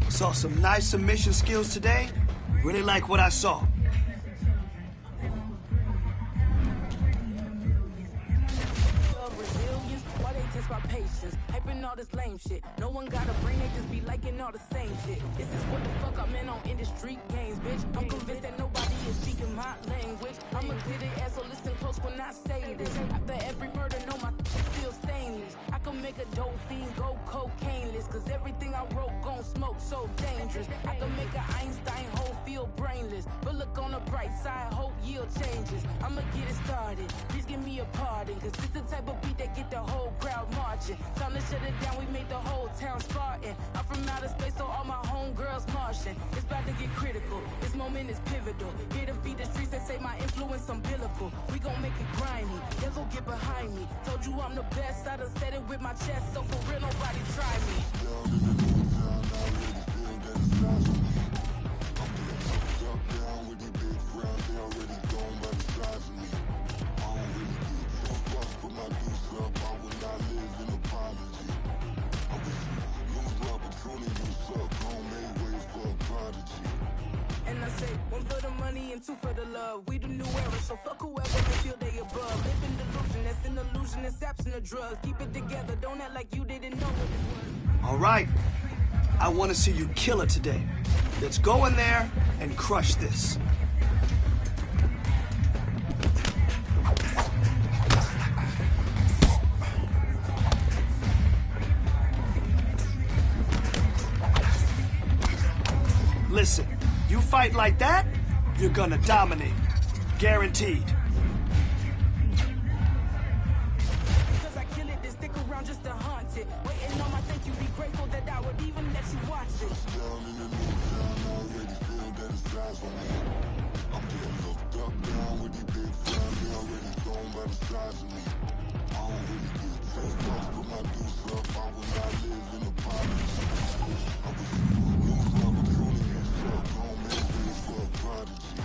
G: Saw some nice submission skills today. Really like what I saw.
K: All this lame shit. No one got a brain, they just be liking all the same shit. This is what the fuck I'm in on industry games, bitch. I'm convinced that nobody is speaking my language. I'ma get it ass, so listen close when I say this. After every murder, no, my feel stainless. I can make a dope fiend go cocaine-less, cause everything I wrote gon' smoke so dangerous. I can make an Einstein whole feel brainless, but look on the bright side, hope yield changes. I'ma get it started, please give me a pardon, cause this the type of beat that get the whole crowd marching. Time to shut it down, we made the whole town Spartan. I'm from outer space, so all my homegirls Martian. It's about to get critical, this moment is pivotal. Here to feed the streets that say my influence umbilical. We gon' make it grimy, they'll go get behind me. Told you I'm the best, I done said it with my chest, so for real nobody try me. And I say, one for the money and two for the love. We the new era, so fuck whoever they feel they above. Live in delusion, that's an illusion, it's absent of drugs. Keep it together, don't act like you didn't know what it was.
G: All right. I want to see you kill it today. Let's go in there and crush this. Listen, you fight like that, you're gonna dominate. Guaranteed.
K: Cause I kill it, then stick around just to haunt it. Waiting on my thank you, be grateful that I would even let you watch it.
L: I'm getting looked up down with these big friends, they already thrown by the size of me. I don't really get dressed up, put my deuce up, I will not live in a poverty. I was lose opportunities, don't make ways for a prodigy.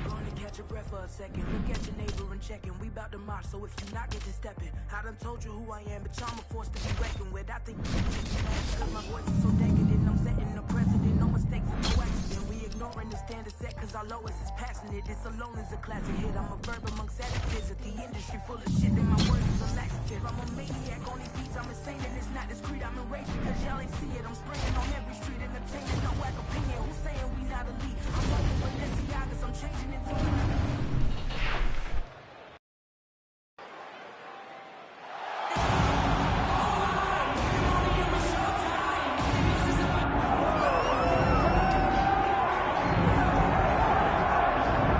K: Gonna catch your breath for a second, look at your neighbor and checking. We bout to march, so if you not get to stepping. I done told you who I am, but I'm a force to be reckoned with. I think cause my voice is so decadent, I'm setting the precedent, no mistakes and no accident. Ignoring the standard set, cause our lowest is passionate. This alone is a classic hit. I'm a verb amongst adjectives. At the industry full of shit, and my words is a laxative. I'm a maniac on these beats, I'm insane, and it's not discreet. I'm enraged because y'all ain't see it. I'm spraying on every street, entertaining, no whack opinion. Who's saying we not elite? I'm running Balenciagas, I'm changing into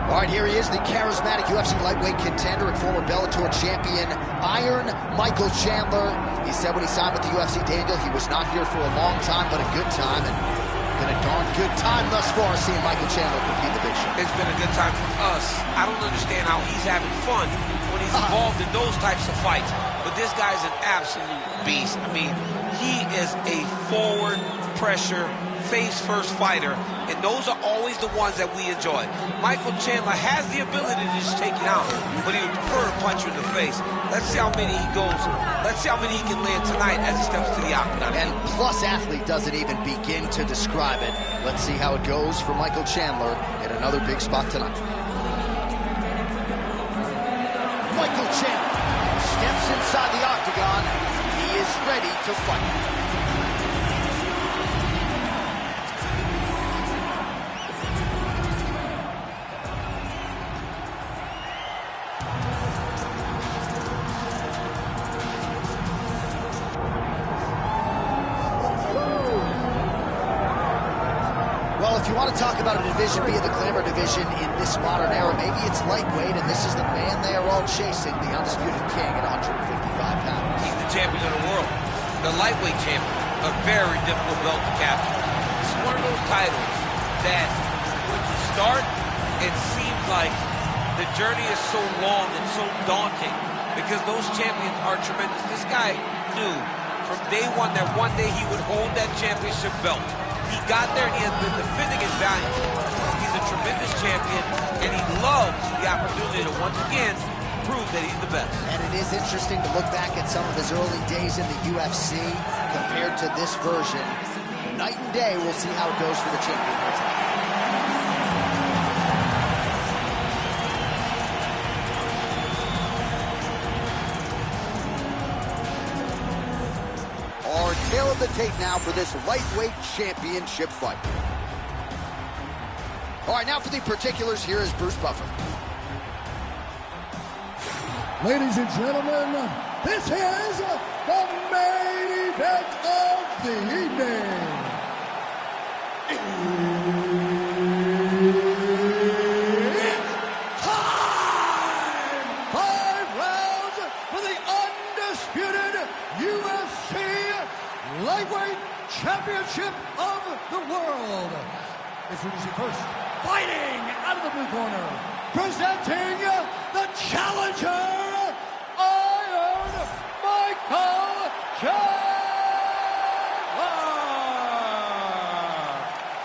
A: All right, here he is, the charismatic UFC lightweight contender and former Bellator champion, Iron Michael Chandler. He said when he signed with the UFC, Daniel, he was not here for a long time, but a good time, and been a darn good time thus far seeing Michael Chandler compete the big show.
B: It's been a good time for us. I don't understand how he's having fun when he's involved in those types of fights, but this guy's an absolute beast. I mean, he is a forward pressure, face-first fighter, and those are always the ones that we enjoy. Michael Chandler has the ability to just take it out, but he would prefer to punch you in the face. Let's see how many he goes. Let's see how many he can land tonight as he steps to the octagon.
A: And Plus Athlete doesn't even begin to describe it. Let's see how it goes for Michael Chandler in another big spot tonight. Michael Chandler steps inside the octagon. He is ready to fight. If you want to talk about a division being the glamour division in this modern era, maybe it's lightweight, and this is the man they are all chasing, the undisputed king at 155 pounds.
B: He's the champion of the world, the lightweight champion, a very difficult belt to capture. It's one of those titles that when you start, it seems like the journey is so long and so daunting because those champions are tremendous. This guy knew from day one that one day he would hold that championship belt. He got there and he has been defending his value. He's a tremendous champion and he loves the opportunity to once again prove that he's the best.
A: And it is interesting to look back at some of his early days in the UFC compared to this version. Night and day, we'll see how it goes for the champion here tonight. Tail of the tape now for this lightweight championship fight. All right, now for the particulars, here is Bruce Buffer.
C: Ladies and gentlemen, this is the main event of the evening. It's time! 5 rounds for the undisputed UFC Lightweight Championship of the World. Introducing first, fighting out of the blue corner, presenting the challenger, Iron Michael Chandler.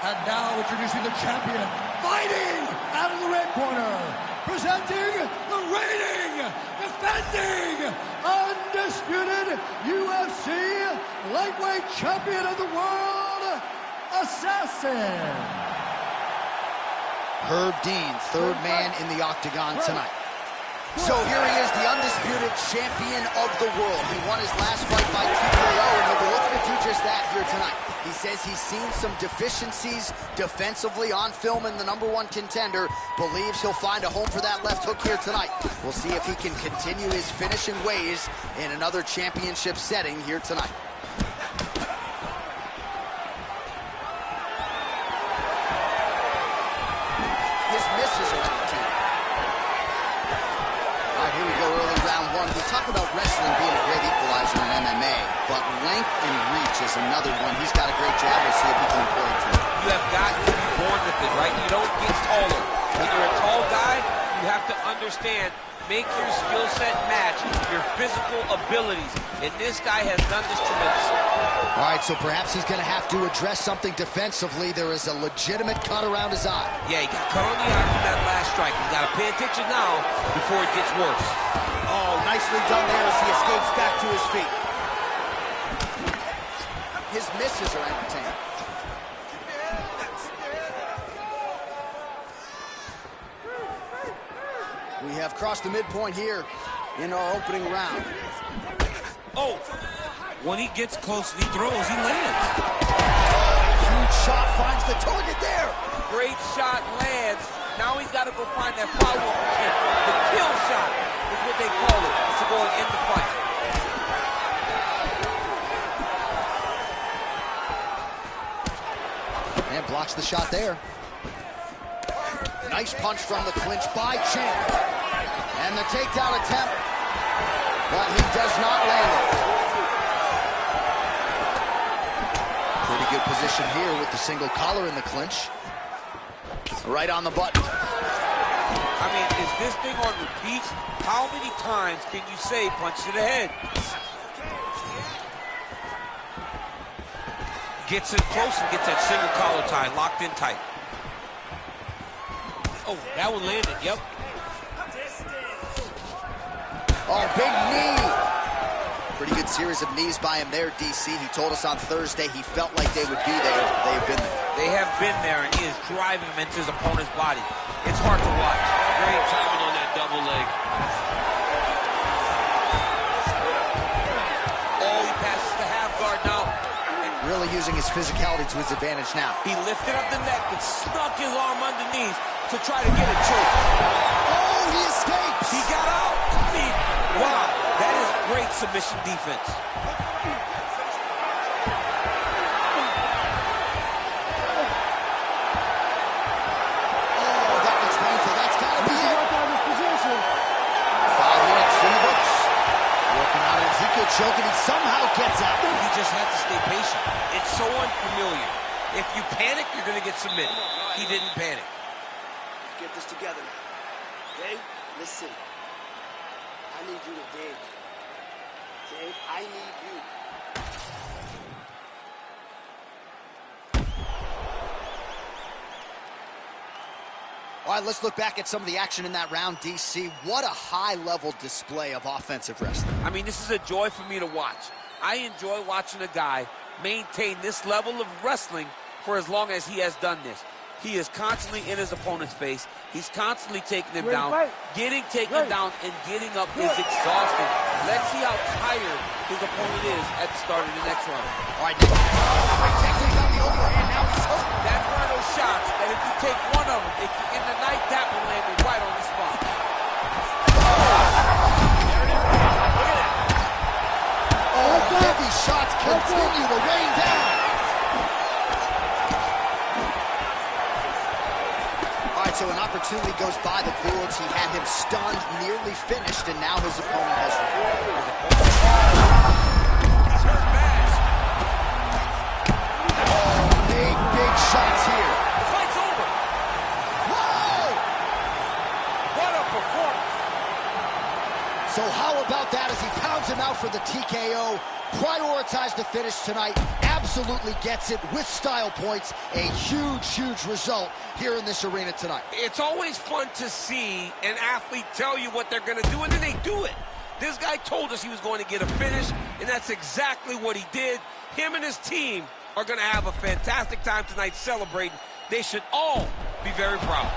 C: And now introducing the champion, fighting out of the red corner, presenting the reigning, defending, undisputed UFC lightweight champion of the world, Assassin.
A: Herb Dean, third man in the octagon tonight. So here he is, the undisputed champion of the world. He won his last fight by TKO, and he'll be looking to do just that here tonight. He says he's seen some deficiencies defensively on film in the #1 contender, believes he'll find a home for that left hook here tonight. We'll see if he can continue his finishing ways in another championship setting here tonight. about wrestling being a great equalizer in MMA, but length and reach is another one. He's got a great jab. We'll see if he can employ it too.
F: You have got to be born with it, right? You don't get taller. When you're a tall guy, you have to understand, make your skill set match your physical abilities. And this guy has done this tremendously.
A: All right, so perhaps he's going to have to address something defensively. There is a legitimate cut around his eye.
F: Yeah, he got cut on the eye from that last strike. He's got to pay attention now before it gets worse.
E: Oh, nicely done there as he escapes back to his feet.
A: His misses are entertaining. We have crossed the midpoint here in our opening round.
F: Oh, when he gets close and he throws, he lands.
A: Huge shot finds the target there.
F: Great shot lands. Now he's got to go find that follow-up kick. The kill shot is what they call it to go and end the fight.
A: And blocks the shot there. Nice punch from the clinch by Champ. And the takedown attempt, but he does not land it. Pretty good position here with the single collar in the clinch. Right on the button.
F: I mean, is this thing on repeat? How many times can you say punch to the head? Gets in close and gets that single collar tie locked in tight. Oh, that one landed, yep.
A: Oh, big knee. Pretty good series of knees by him there, DC. He told us on Thursday he felt like they would be there. They have been there.
F: They have been there, and he is driving him into his opponent's body. It's hard to watch. Great timing on that double leg. Oh, he passes the half guard now.
A: Really using his physicality to his advantage now.
F: He lifted up the neck and snuck his arm underneath to try to get a choke.
A: Oh, he escapes.
F: He got out. I mean, wow, that is great submission defense.
A: Oh, that looks painful. That's got to be it. 5 minutes in the books. Working out an Ezekiel choke, and he somehow gets out.
F: He just has to stay patient. It's so unfamiliar. If you panic, you're going to get submitted. He didn't panic.
E: Let's get this together now. Okay? Listen. I need you to dig. Okay? I need you.
A: All right, let's look back at some of the action in that round, DC. What a high-level display of offensive wrestling.
F: I mean, this is a joy for me to watch. I enjoy watching a guy maintain this level of wrestling for as long as he has done this. He is constantly in his opponent's face. He's constantly taking him down. Getting taken down and getting up is exhausting. Let's see how tired his opponent is at the start of the next round.
A: All right, great technique on the overhand. Now he's hooked.
F: That's one of those shots that if you take one of them, if in the night, that will land it right on the spot.
A: Oh, heavy shots continue to rain down. All right, so an opportunity goes by the boards. He had him stunned, nearly finished, and now his opponent has
F: He's hurt bad.
A: Oh, big shots here.
F: The fight's over.
A: Whoa!
F: What a performance.
A: So how about that as he pounds him out for the TKO? Prioritized the finish tonight. Absolutely gets it with style points. A huge result here in this arena tonight.
F: It's always fun to see an athlete tell you what they're going to do, and then they do it. This guy told us he was going to get a finish, and that's exactly what he did. Him and his team are going to have a fantastic time tonight celebrating. They should all be very proud.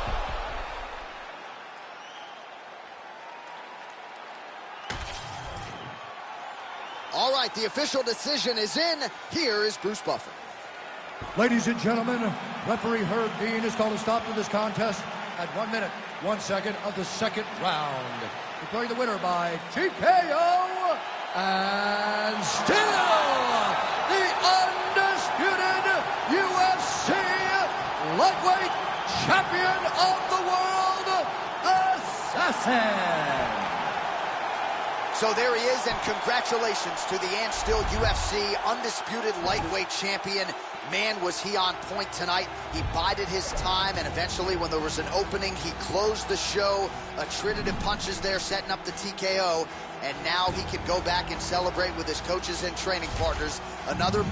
A: All right, the official decision is in. Here is Bruce Buffer.
C: Ladies and gentlemen, referee Herb Dean has called a stop to this contest at 1 minute, 1 second of the second round. Declaring the winner by TKO, and still the undisputed UFC lightweight champion of the world, Assassin.
A: So there he is, and congratulations to the and still UFC undisputed lightweight champion. Man, was he on point tonight. He bided his time, and eventually when there was an opening, he closed the show. Trinidad punches there, setting up the TKO, and now he can go back and celebrate with his coaches and training partners. Another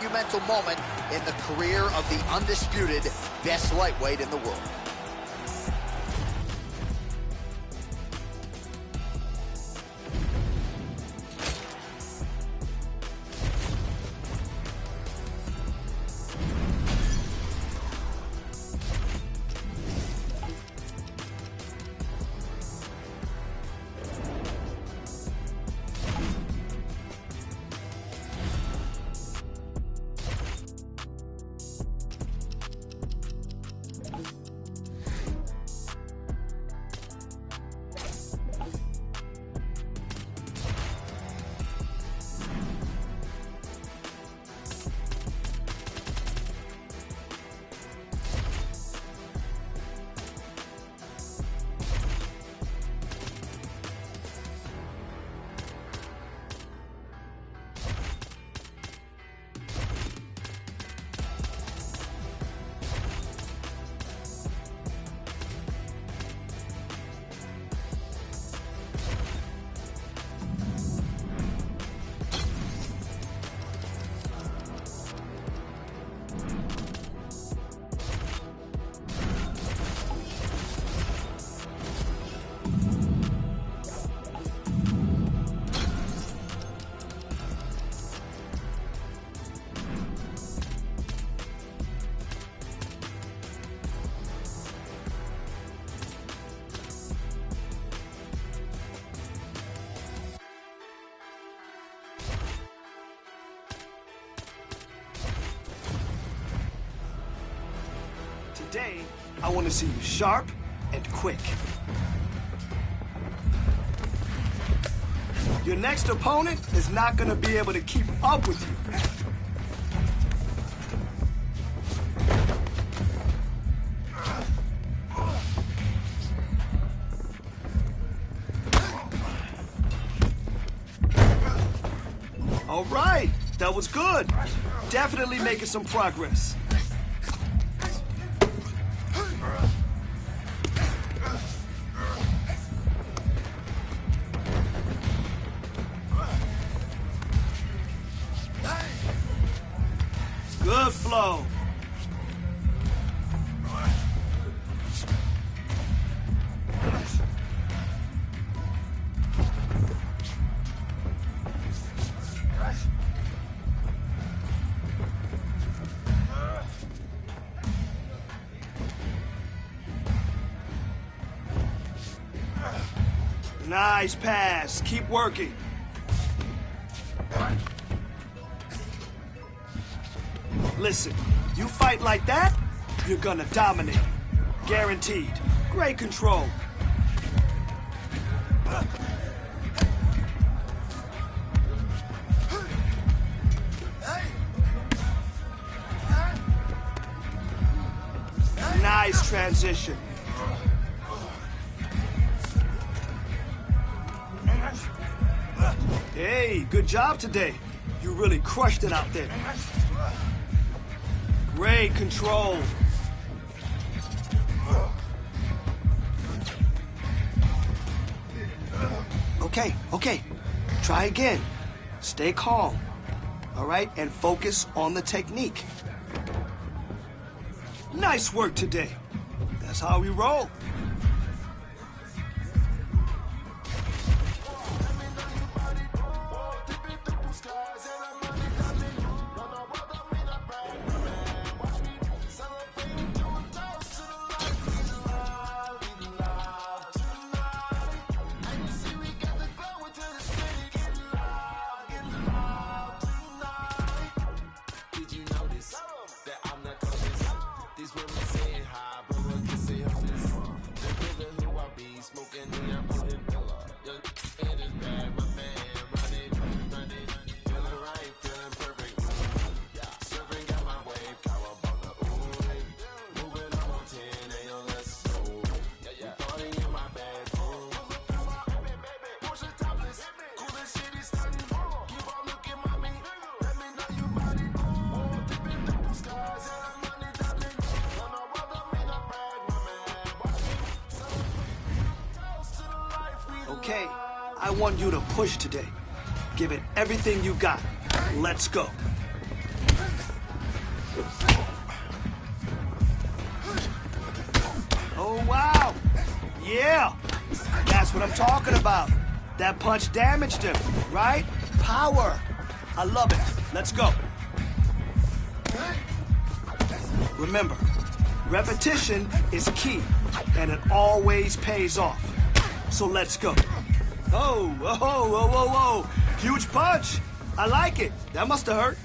A: monumental moment in the career of the undisputed best lightweight in the world.
G: Today, I want to see you sharp and quick. Your next opponent is not going to be able to keep up with you. All right, that was good. Definitely making some progress. Good flow. Nice pass. Keep working. Listen, you fight like that, you're gonna dominate. Guaranteed. Great control. Nice transition. Hey, good job today. You really crushed it out there. Great control. Okay. Try again. Stay calm. All right? And focus on the technique. Nice work today. That's how we roll. Okay, I want you to push today. Give it everything you got. Let's go. Oh, wow. Yeah, that's what I'm talking about. That punch damaged him, right? Power. I love it. Let's go. Remember, repetition is key, and it always pays off. So let's go. Oh, whoa, whoa, whoa, whoa. Huge punch. I like it. That must have hurt.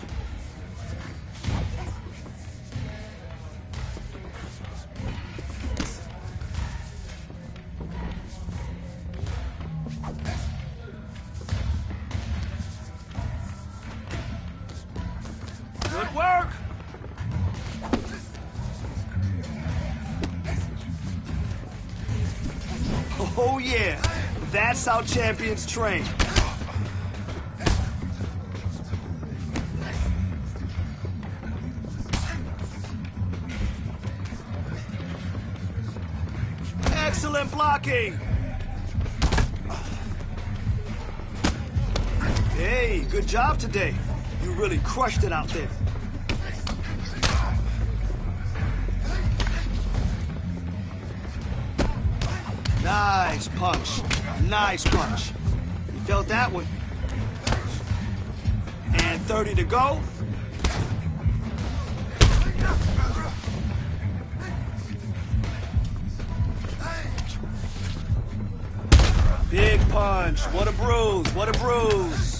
G: Good work. Oh, yeah. That's how champions train. Excellent blocking. Hey, good job today. You really crushed it out there. Nice punch. Nice punch. You felt that one. And 30 to go. Big punch. What a bruise. What a bruise.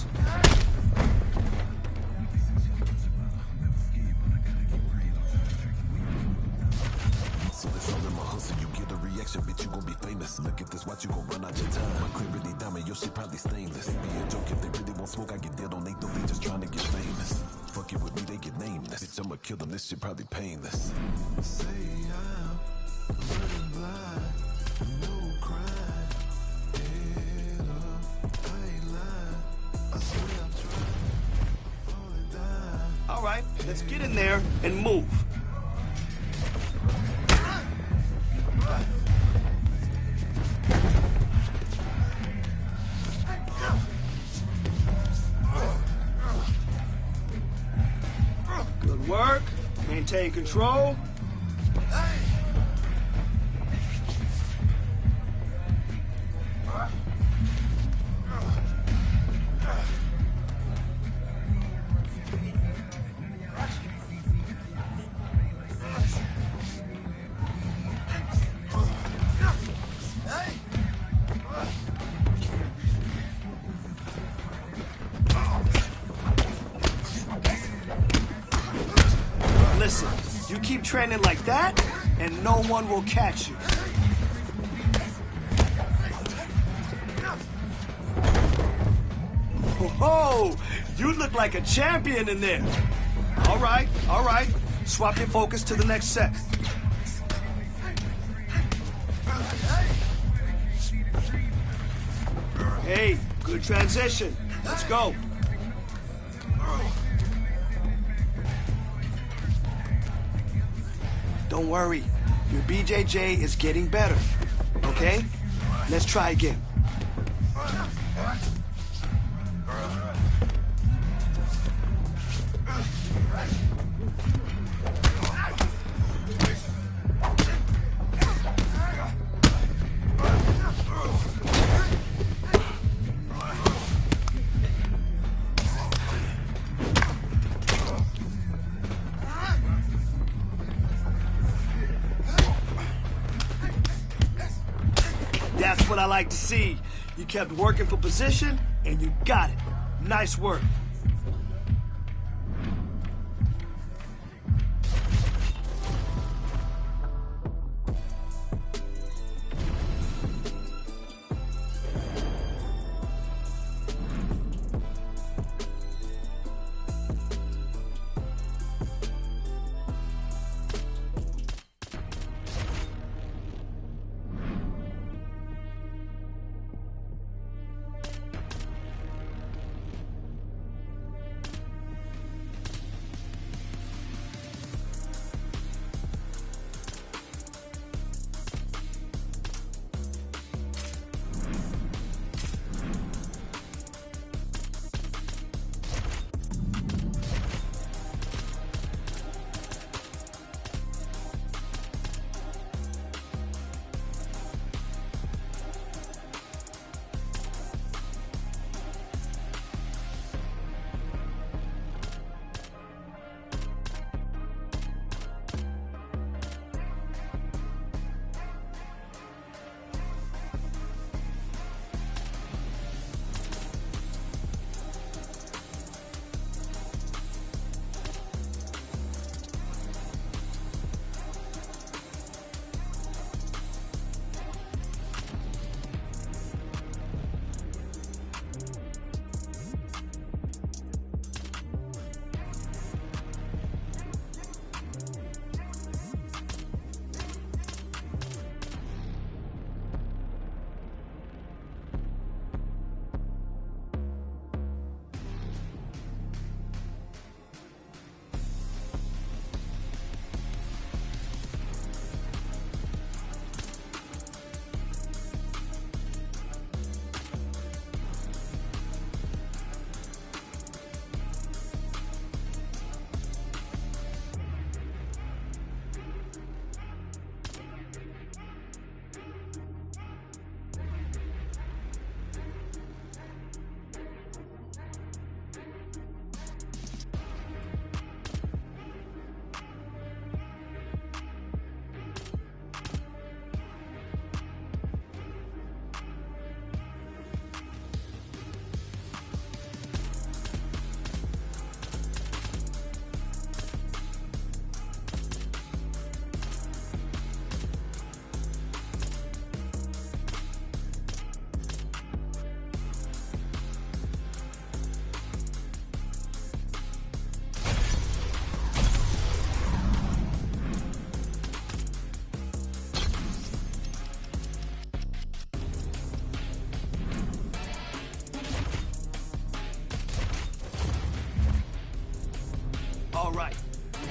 M: Bitch, you gon' be famous. Look at this watch, you gon' run out your time. My crib really diamond, your shit probably stainless. Be a joke if they really want smoke, I get dead on they don't be just trying to get famous. Fuck it with me, they get nameless. Bitch, I'ma kill them, this shit probably painless. Say I'm running blind, no crime. Head up, I ain't lying. I swear I'm trying, falling down.
G: All right, let's get in there and move. Good work. Maintain control. Listen, you keep training like that, and no one will catch you. Oh, you look like a champion in there. All right, all right. Swap your focus to the next set. Hey, good transition. Let's go. Don't worry, your BJJ is getting better, okay? Let's try again. That's what I like to see. You kept working for position, and you got it. Nice work.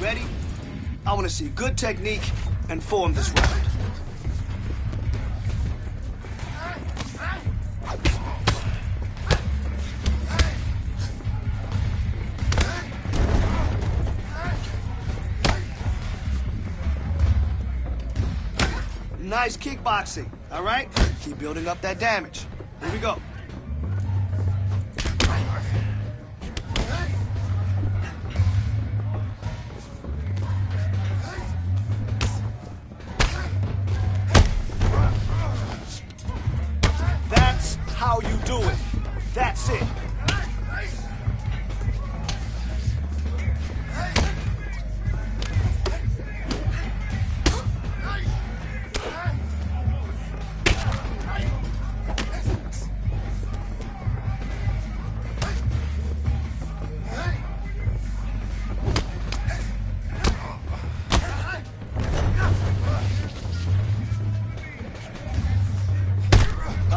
G: Ready? I want to see good technique and form this round. Nice kickboxing, all right? Keep building up that damage. Here we go. That's how you do it. That's it.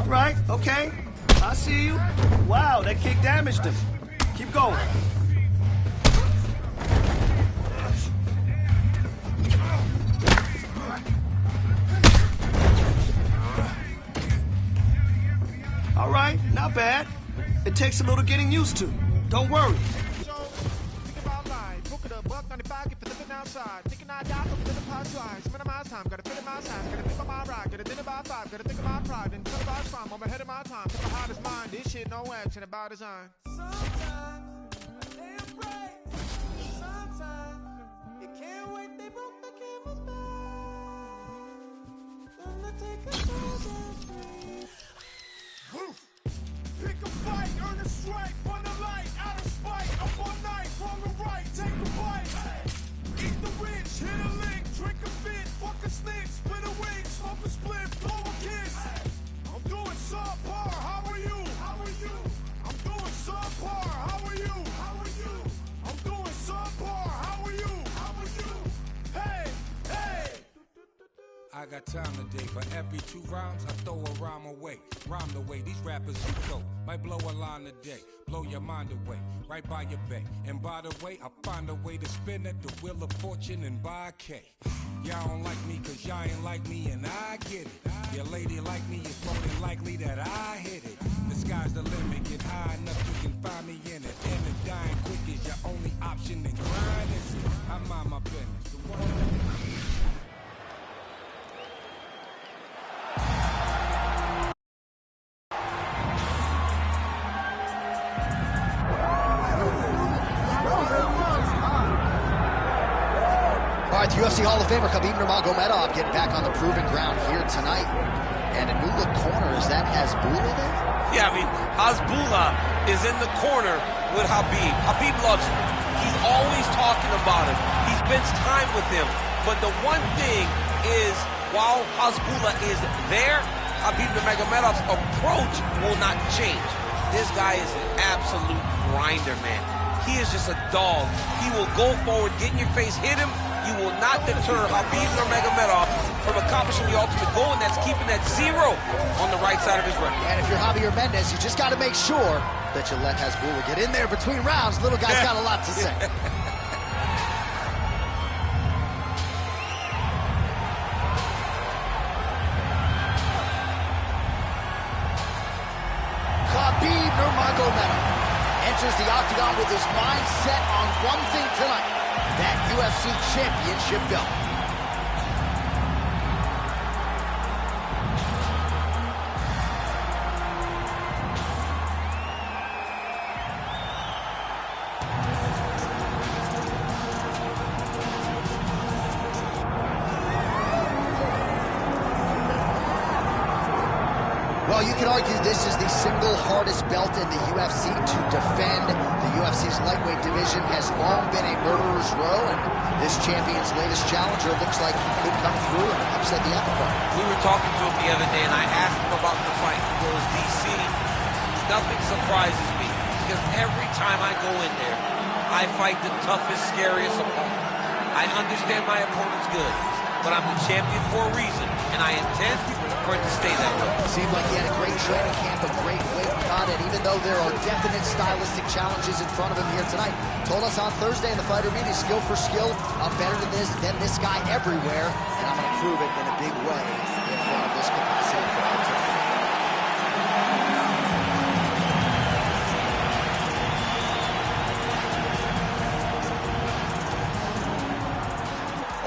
G: Right, okay. I see you. Wow, that kick damaged him. Keep going. All right, not bad. It takes a little getting used to. Don't worry.
N: Outside, thinking I died from the past lives. Minimize time, gotta fit in my size, gotta think of my ride, gotta dinner by 5, gotta think of my pride, and tell about crime. I'm ahead of my time, think my heart is mine. This shit no action about design. Sometimes, damn right. Sometimes, you can't wait, they broke the camel's back. Gonna take a photo. Woof! Pick a fight, earn a strike, run a light, out of spite, up all night, wrong or right, take a bite. Eat the rich, hit a lick, drink a fit, fuck a snick, split a wing, smoke a split, blow a kiss. I'm doing subpar, how are you? How are you? I'm doing subpar, how are you? How are you? I'm doing subpar, how are you? How are you? Hey, hey!
O: I got time today. For every 2 rounds, I throw a rhyme away. Rhyme the way these rappers you go. Might blow a line today. Blow your mind away. Right by your bay. And by the way, I find a way to spin at the wheel of fortune and buy a K. Y'all don't like me cause y'all ain't like me and I get it. Your lady like me is more than likely that I hit it. The sky's the limit. Get high enough you can find me in it. And the dying quick is your only option and grind is it. I mind my business. The one
A: All right, the UFC Hall of Famer Khabib Nurmagomedov getting back on the proving ground here tonight. And a new look corner, is that Hasbulla there?
B: Yeah, I mean, Hasbulla is in the corner with Khabib. Khabib loves him. He's always talking about him. He spends time with him. But the one thing is, while Hasbulla is there, Khabib Nurmagomedov's approach will not change. This guy is an absolute grinder, man. He is just a dog. He will go forward, get in your face, hit him. You will not deter Khabib Nurmagomedov from accomplishing the ultimate goal, and that's keeping that 0 on the right side of his record.
A: And if you're Javier Mendez, you just got to make sure that you let Hasbulla get in there between rounds. Little guy's got a lot to say. Khabib Nurmagomedov enters the octagon with his mind set on one thing tonight, that UFC championship belt. Well, you could argue this is the single hardest belt in the UFC to defend. The UFC's lightweight division has long been a murderer's row, and this champion's latest challenger looks like he could come through and upset the apple cart.
B: We were talking to him the other day, and I asked him about the fight. He goes, DC, nothing surprises me, because every time I go in there, I fight the toughest, scariest opponent. I understand my opponent's good. but I'm the champion for a reason, and I intend for it to stay that way.
A: Seemed like he had a great training camp, a great weight cut, and even though there are definite stylistic challenges in front of him here tonight, told us on Thursday in the fighter meeting, skill for skill, I'm better than this guy everywhere, and I'm going to prove it in a big way in front of this capacity crowd tonight.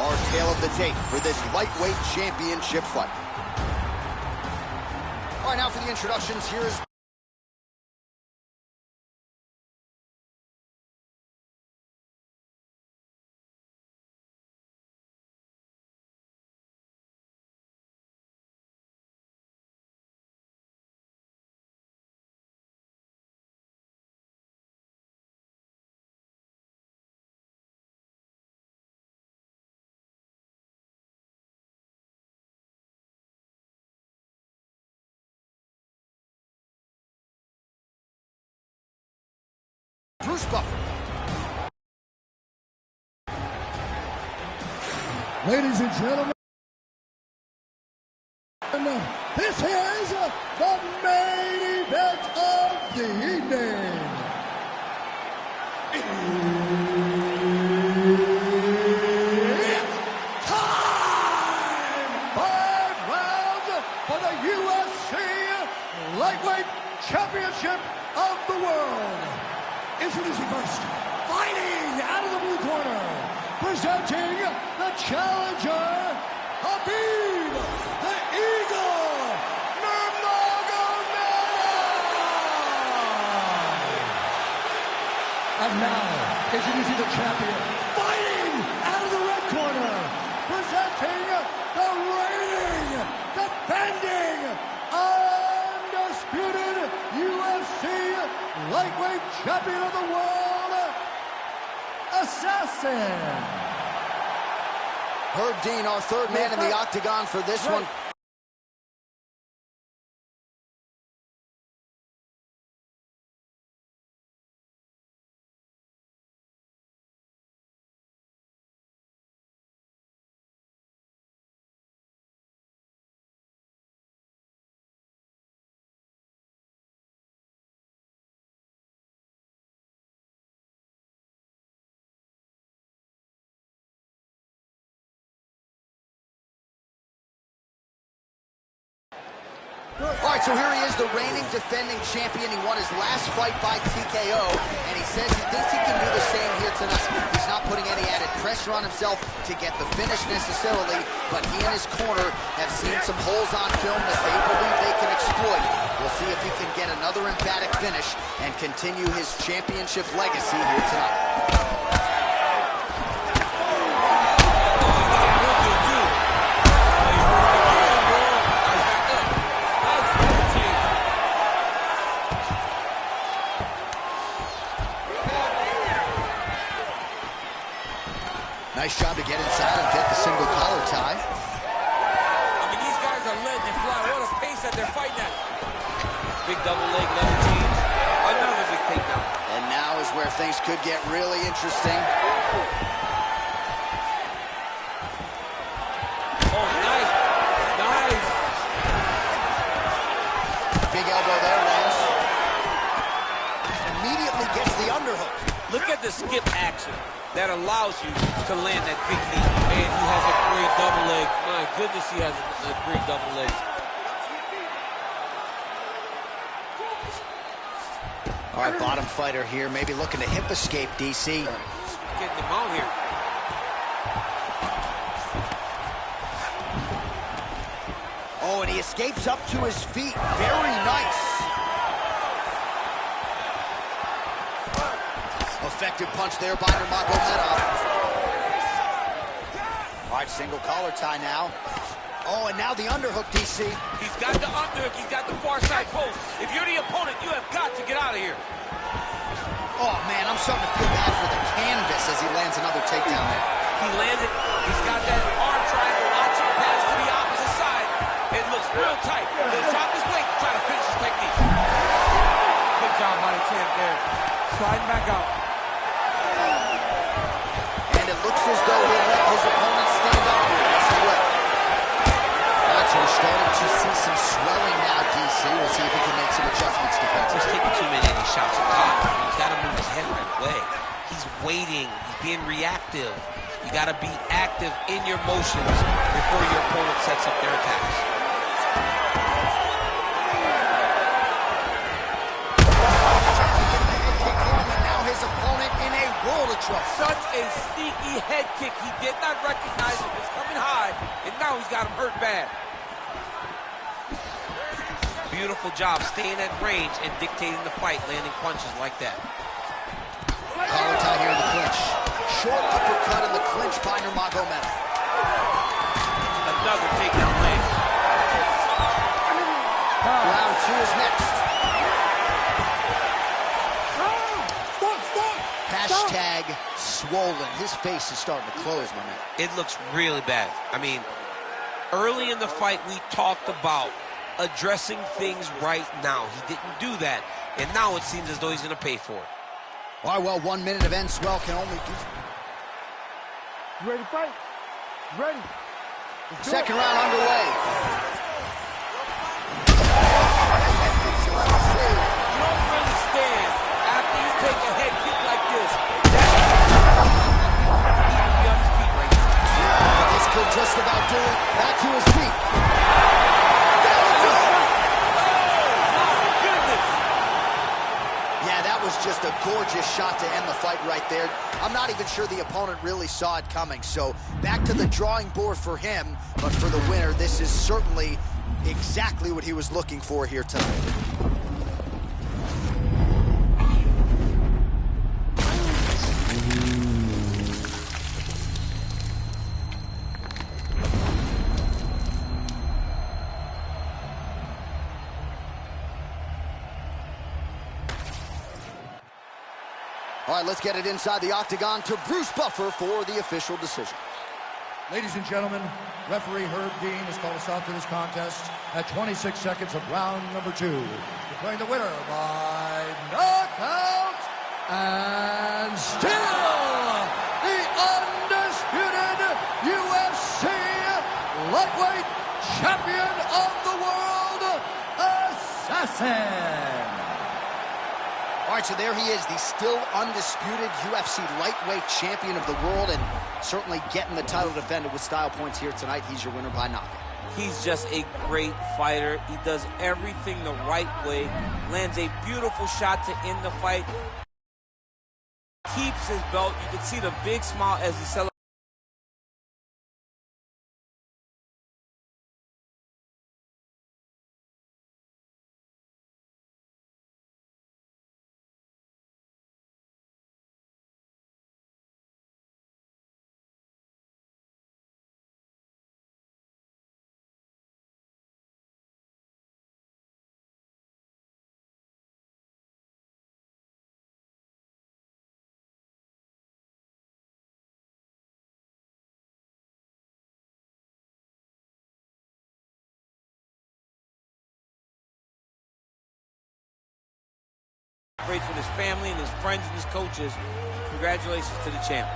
A: Our tale of the tape for this lightweight championship fight. All right, now for the introductions, here's... Bruce Buffer.
C: Ladies and gentlemen, this is the main event of the evening. It's time! 5 rounds for the UFC Lightweight Championship of the World. Introducing first, fighting out of the blue corner, presenting the challenger, Khabib, the Eagle, Nurmagomedov. And now, introducing the champion, fighting out of the red corner, presenting the reigning, defending, undisputed UFC lightweight champion of the world, Assassin.
A: Herb Dean, our third man in the octagon for this one. All right, so here he is, the reigning defending champion. He won his last fight by TKO, and he says he thinks he can do the same here tonight. He's not putting any added pressure on himself to get the finish necessarily, but he and his corner have seen some holes on film that they believe they can exploit. We'll see if he can get another emphatic finish and continue his championship legacy here tonight. Nice job to get inside and get the single collar tie.
B: I mean, these guys are letting it fly. What a pace that they're fighting at. Big double leg, level change. Another big takedown.
A: And now is where things could get really interesting.
B: Oh, nice. Nice.
A: Big elbow there, Lance. Immediately gets the underhook.
B: Look at the skip action that allows you to land that big knee. And he has a great double leg. My goodness, he has a great double leg.
A: All right, bottom fighter here, maybe looking to hip escape, DC.
B: Getting him out here.
A: Oh, and he escapes up to his feet. Very nice. Effective punch there by Nurmagomedov. All right, single collar tie now. Oh, and now the underhook, DC.
B: He's got the underhook. He's got the far side post. If you're the opponent, you have got to get out of here.
A: Oh, man, I'm starting to feel bad for the canvas as he lands another takedown there.
B: He landed. He's got that arm triangle. Lots of pass to the opposite side. It looks real tight. He'll drop his weight, try to finish his technique.
J: Good job by the champ there. Sliding back out.
A: And it looks as though he'll let his opponent stand up here. Yes, he will.
B: got to be active in your motions before your opponent sets up their attacks.
A: Now his opponent in a world of trouble.
F: Such a sneaky head kick. He did not recognize it was coming high, and now he's got him hurt bad.
B: Beautiful job staying at range and dictating the fight, landing punches like that.
A: Collar tie here in the clinch. Short uppercut in the clinch by Nurmagomedov.
B: Another takedown land.
A: Round 2 is next. Hashtag swollen. His face is starting to close, my man.
B: It looks really bad. I mean, early in the fight, we talked about addressing things right now. He didn't do that, and now it seems as though he's going to pay for it.
A: All right, well, 1 minute of end swell can only do...
N: You ready to fight? Ready.
A: Second round underway.
F: You don't understand. After you take a head kick like this,
A: this could just about do it. Back to his feet. Yeah, that was just a gorgeous shot to end the fight right there. I'm not even sure the opponent really saw it coming. So back to the drawing board for him. But for the winner, this is certainly exactly what he was looking for here tonight. All right, let's get it inside the octagon to Bruce Buffer for the official decision.
C: Ladies and gentlemen, referee Herb Dean has called a stop to this contest at 26 seconds of round number 2. Declaring the winner by knockout and still the undisputed UFC lightweight champion of the world, Assassin.
A: All right, so there he is, the still undisputed UFC lightweight champion of the world, and certainly getting the title defended with style points here tonight. He's your winner by knockout.
F: he's just a great fighter. He does everything the right way, lands a beautiful shot to end the fight, keeps his belt. You can see the big smile as he celebrates. With his family and his friends and his coaches. Congratulations to the champ.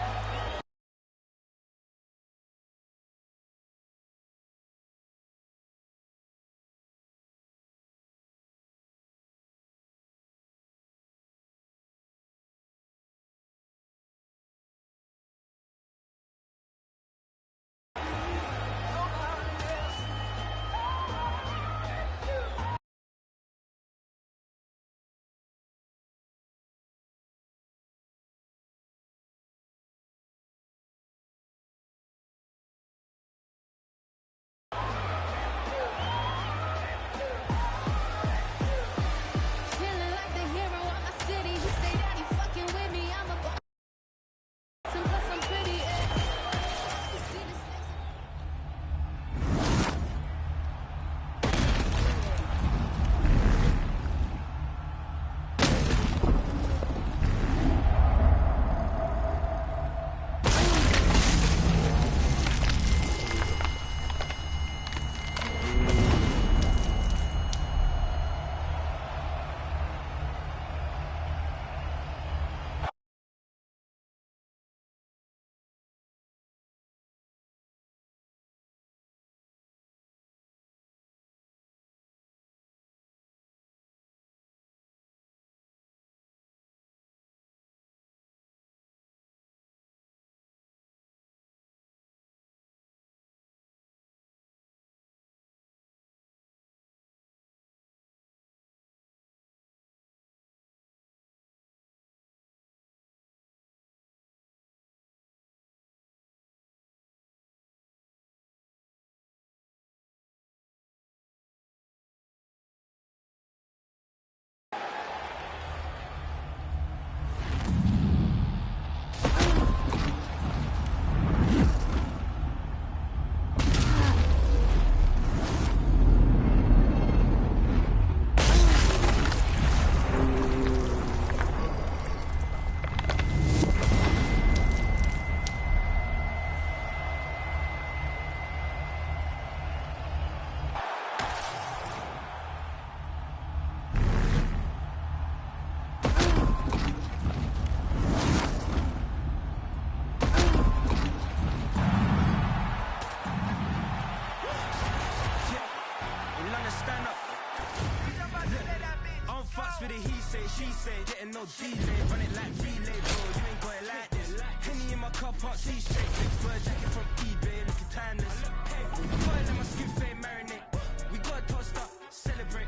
D: no delay. Run it like relay, bro, you ain't got it like this. Henny in my car park, see straight. Big fur jacket from eBay, looking timeless. I gotta let my skin fade marinate. We gotta toast up, celebrate.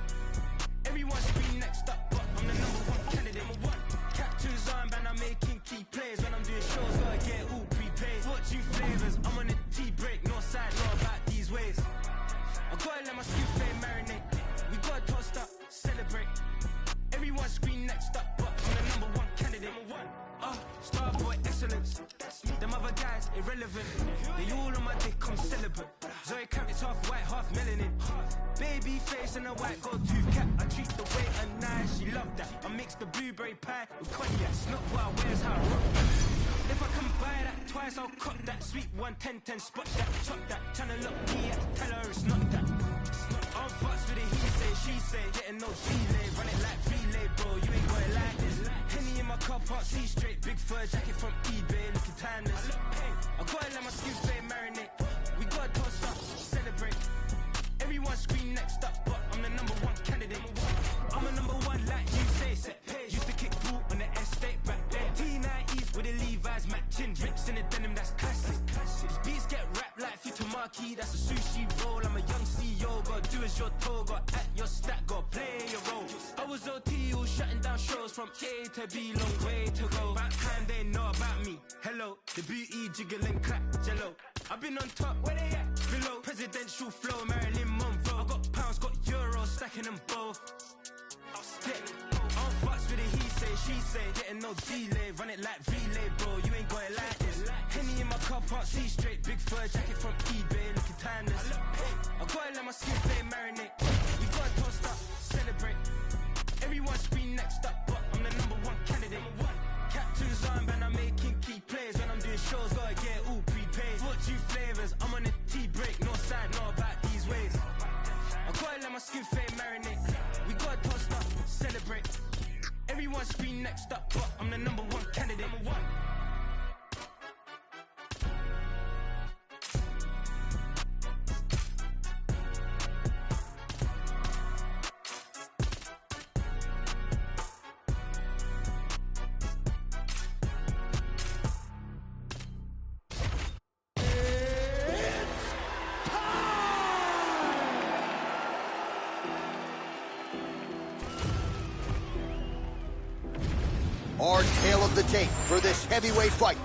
D: Everyone scream next up, but I'm the #1 candidate. Captain's armband, I'm making key plays. When I'm doing shows, gotta get all prepaid. Fortune flavors, I'm on a tea break. No side, no about these ways. I gotta let my skin fade marinate. We gotta toast up, celebrate. Everyone scream next up, but I'm the #1 candidate. Starboy excellence. Them other guys irrelevant. They all on my dick, I'm celibate. Zoe Kravitz half white, half melanin. Baby face and a white gold tooth cap. I treat the waiter nice, she love that. I mix the blueberry pie with cognac. Not what I wear's how I rock that. If I can buy that twice, I'll cut that. Sweet 110, spot that, chop that. Tryna look me at, tell her it's not that. I'm fucks with it, he say, she say. Getting no delay, run it like relay, bro. You ain't got it like this. Henny in my car park, see straight. Big fur jacket from eBay, looking timeless. I gotta let my skin fade marinate. We gotta toast up, celebrate. Everyone scream next up, but I'm the #1 candidate. I'm a #1 like you say, set page. Used to kick ball on the estate back then. T90s with the Levi's matching. Rips in the denim, that's classic. These beats get wrapped like Futamaki, that's a sushi roll. I'm a young CEO, gotta do as you're told. Gotta act your stat, gotta play your role. I was OT, all shutting down shows from A to B, long way to go. Back time they know about me. Hello, the booty jiggling clap, jello. I've been on top, where they at? Below, presidential flow, Marilyn Monroe. I got pounds, got euros, stacking them both. I'm fucks with it, he say, she say. Getting no delay, run it like relay, bro. You ain't got it like this. Henny in my car park, see straight. Big fur jacket from eBay, looking timeless. I gotta let my skin fade marinate. We gotta toast up, celebrate. Everyone scream next up, but I'm the #1 candidate. Captain's armband, I'm making key plays. When I'm doing shows, gotta get all prepaid. Fortune flavors, I'm on a tea break. No side, no about these ways. I gotta let my skin fade marinate. We gotta toast up, celebrate. Everyone scream next up, but I'm the #1 candidate.
A: Our tale of the tape for this heavyweight fight.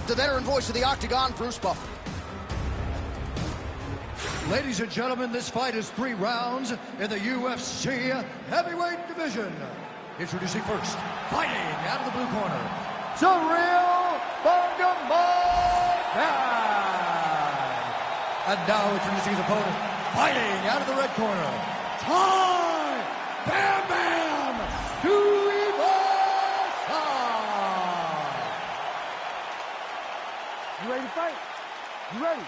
A: The veteran voice of the Octagon, Bruce Buffer.
C: Ladies and gentlemen, this fight is 3 rounds in the UFC heavyweight division. Introducing first, fighting out of the blue corner, Ciryl Bangamogan. And now introducing his opponent, fighting out of the red corner, Tai Bam Bam Tuivasa.
J: You ready to fight? You ready?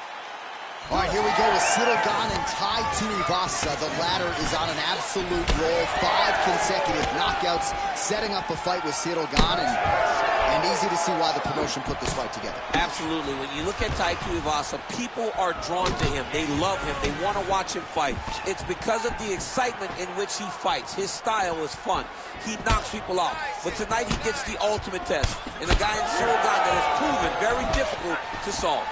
A: All right, here we go with Ciryl Gane and Tai Tuivasa. The latter is on an absolute roll. 5 consecutive knockouts, setting up a fight with Ciryl Gane, and easy to see why the promotion put this fight together.
F: Absolutely. When you look at Tai Tuivasa, people are drawn to him. They love him. They want to watch him fight. It's because of the excitement in which he fights. His style is fun. He knocks people out. But tonight he gets the ultimate test, and a guy in Ciryl Gane that has proven very difficult to solve.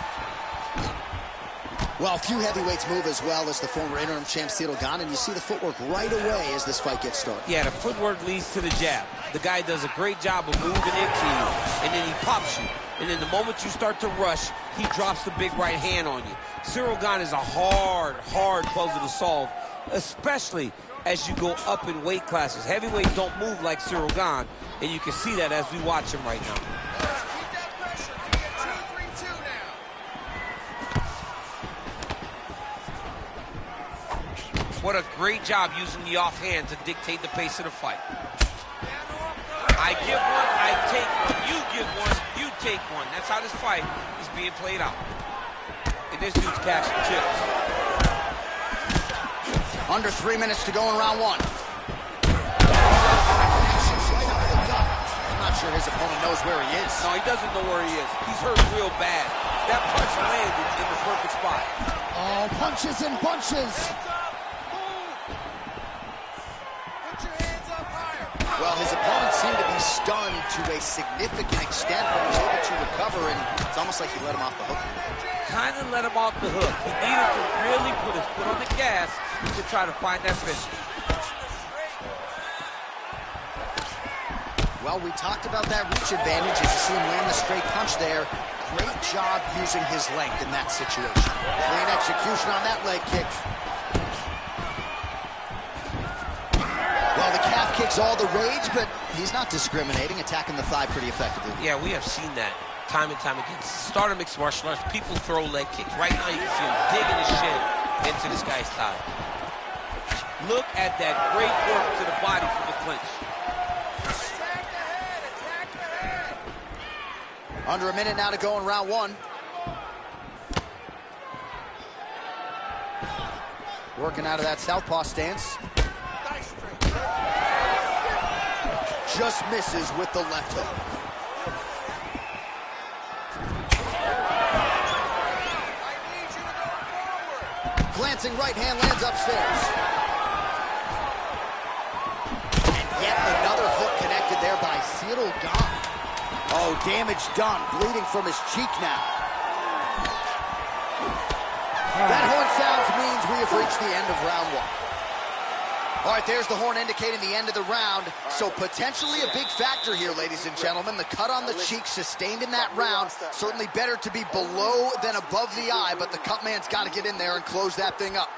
A: Well, few heavyweights move as well as the former interim champ Ciryl Gane, and you see the footwork right away as this fight gets started.
F: Yeah, the footwork leads to the jab. The guy does a great job of moving into you, and then he pops you. And then the moment you start to rush, he drops the big right hand on you. Ciryl Gane is a hard puzzle to solve, especially as you go up in weight classes. Heavyweights don't move like Ciryl Gane, and you can see that as we watch him right now. What a great job using the offhand to dictate the pace of the fight. I give one, I take one. You give one, you take one. That's how this fight is being played out. And this dude's cashing chips.
A: Under 3 minutes to go in round 1. I'm not sure his opponent knows where he is.
F: No, he doesn't know where he is. He's hurt real bad. That punch landed in the perfect spot.
A: Oh, punches and bunches. Well, his opponent seemed to be stunned to a significant extent, but was able to recover, and it's almost like he let him off the hook.
F: Kind of let him off the hook. He needed to really put his foot on the gas to try to find that finish.
A: Well, we talked about that reach advantage as you see him land the straight punch there. Great job using his length in that situation. Clean execution on that leg kick. Well, the calf kick's all the rage, but he's not discriminating, attacking the thigh pretty effectively.
B: Yeah, we have seen that time and time again. Start of mixed martial arts, people throw leg kicks. Right now, you can see him digging his shin into this guy's thigh. Look at that great work to the body for the clinch.
A: Under a minute now to go in round one. Working out of that southpaw stance. Just misses with the left hook. Glancing right hand lands upstairs. And yet another hook connected there by Ciryl Gane. Oh, damage done. Bleeding from his cheek now. That horn sounds means we have reached the end of round one. All right, there's the horn indicating the end of the round. So potentially a big factor here, ladies and gentlemen. The cut on the cheek sustained in that round. Certainly better to be below than above the eye, but the cut man's got to get in there and close that thing up.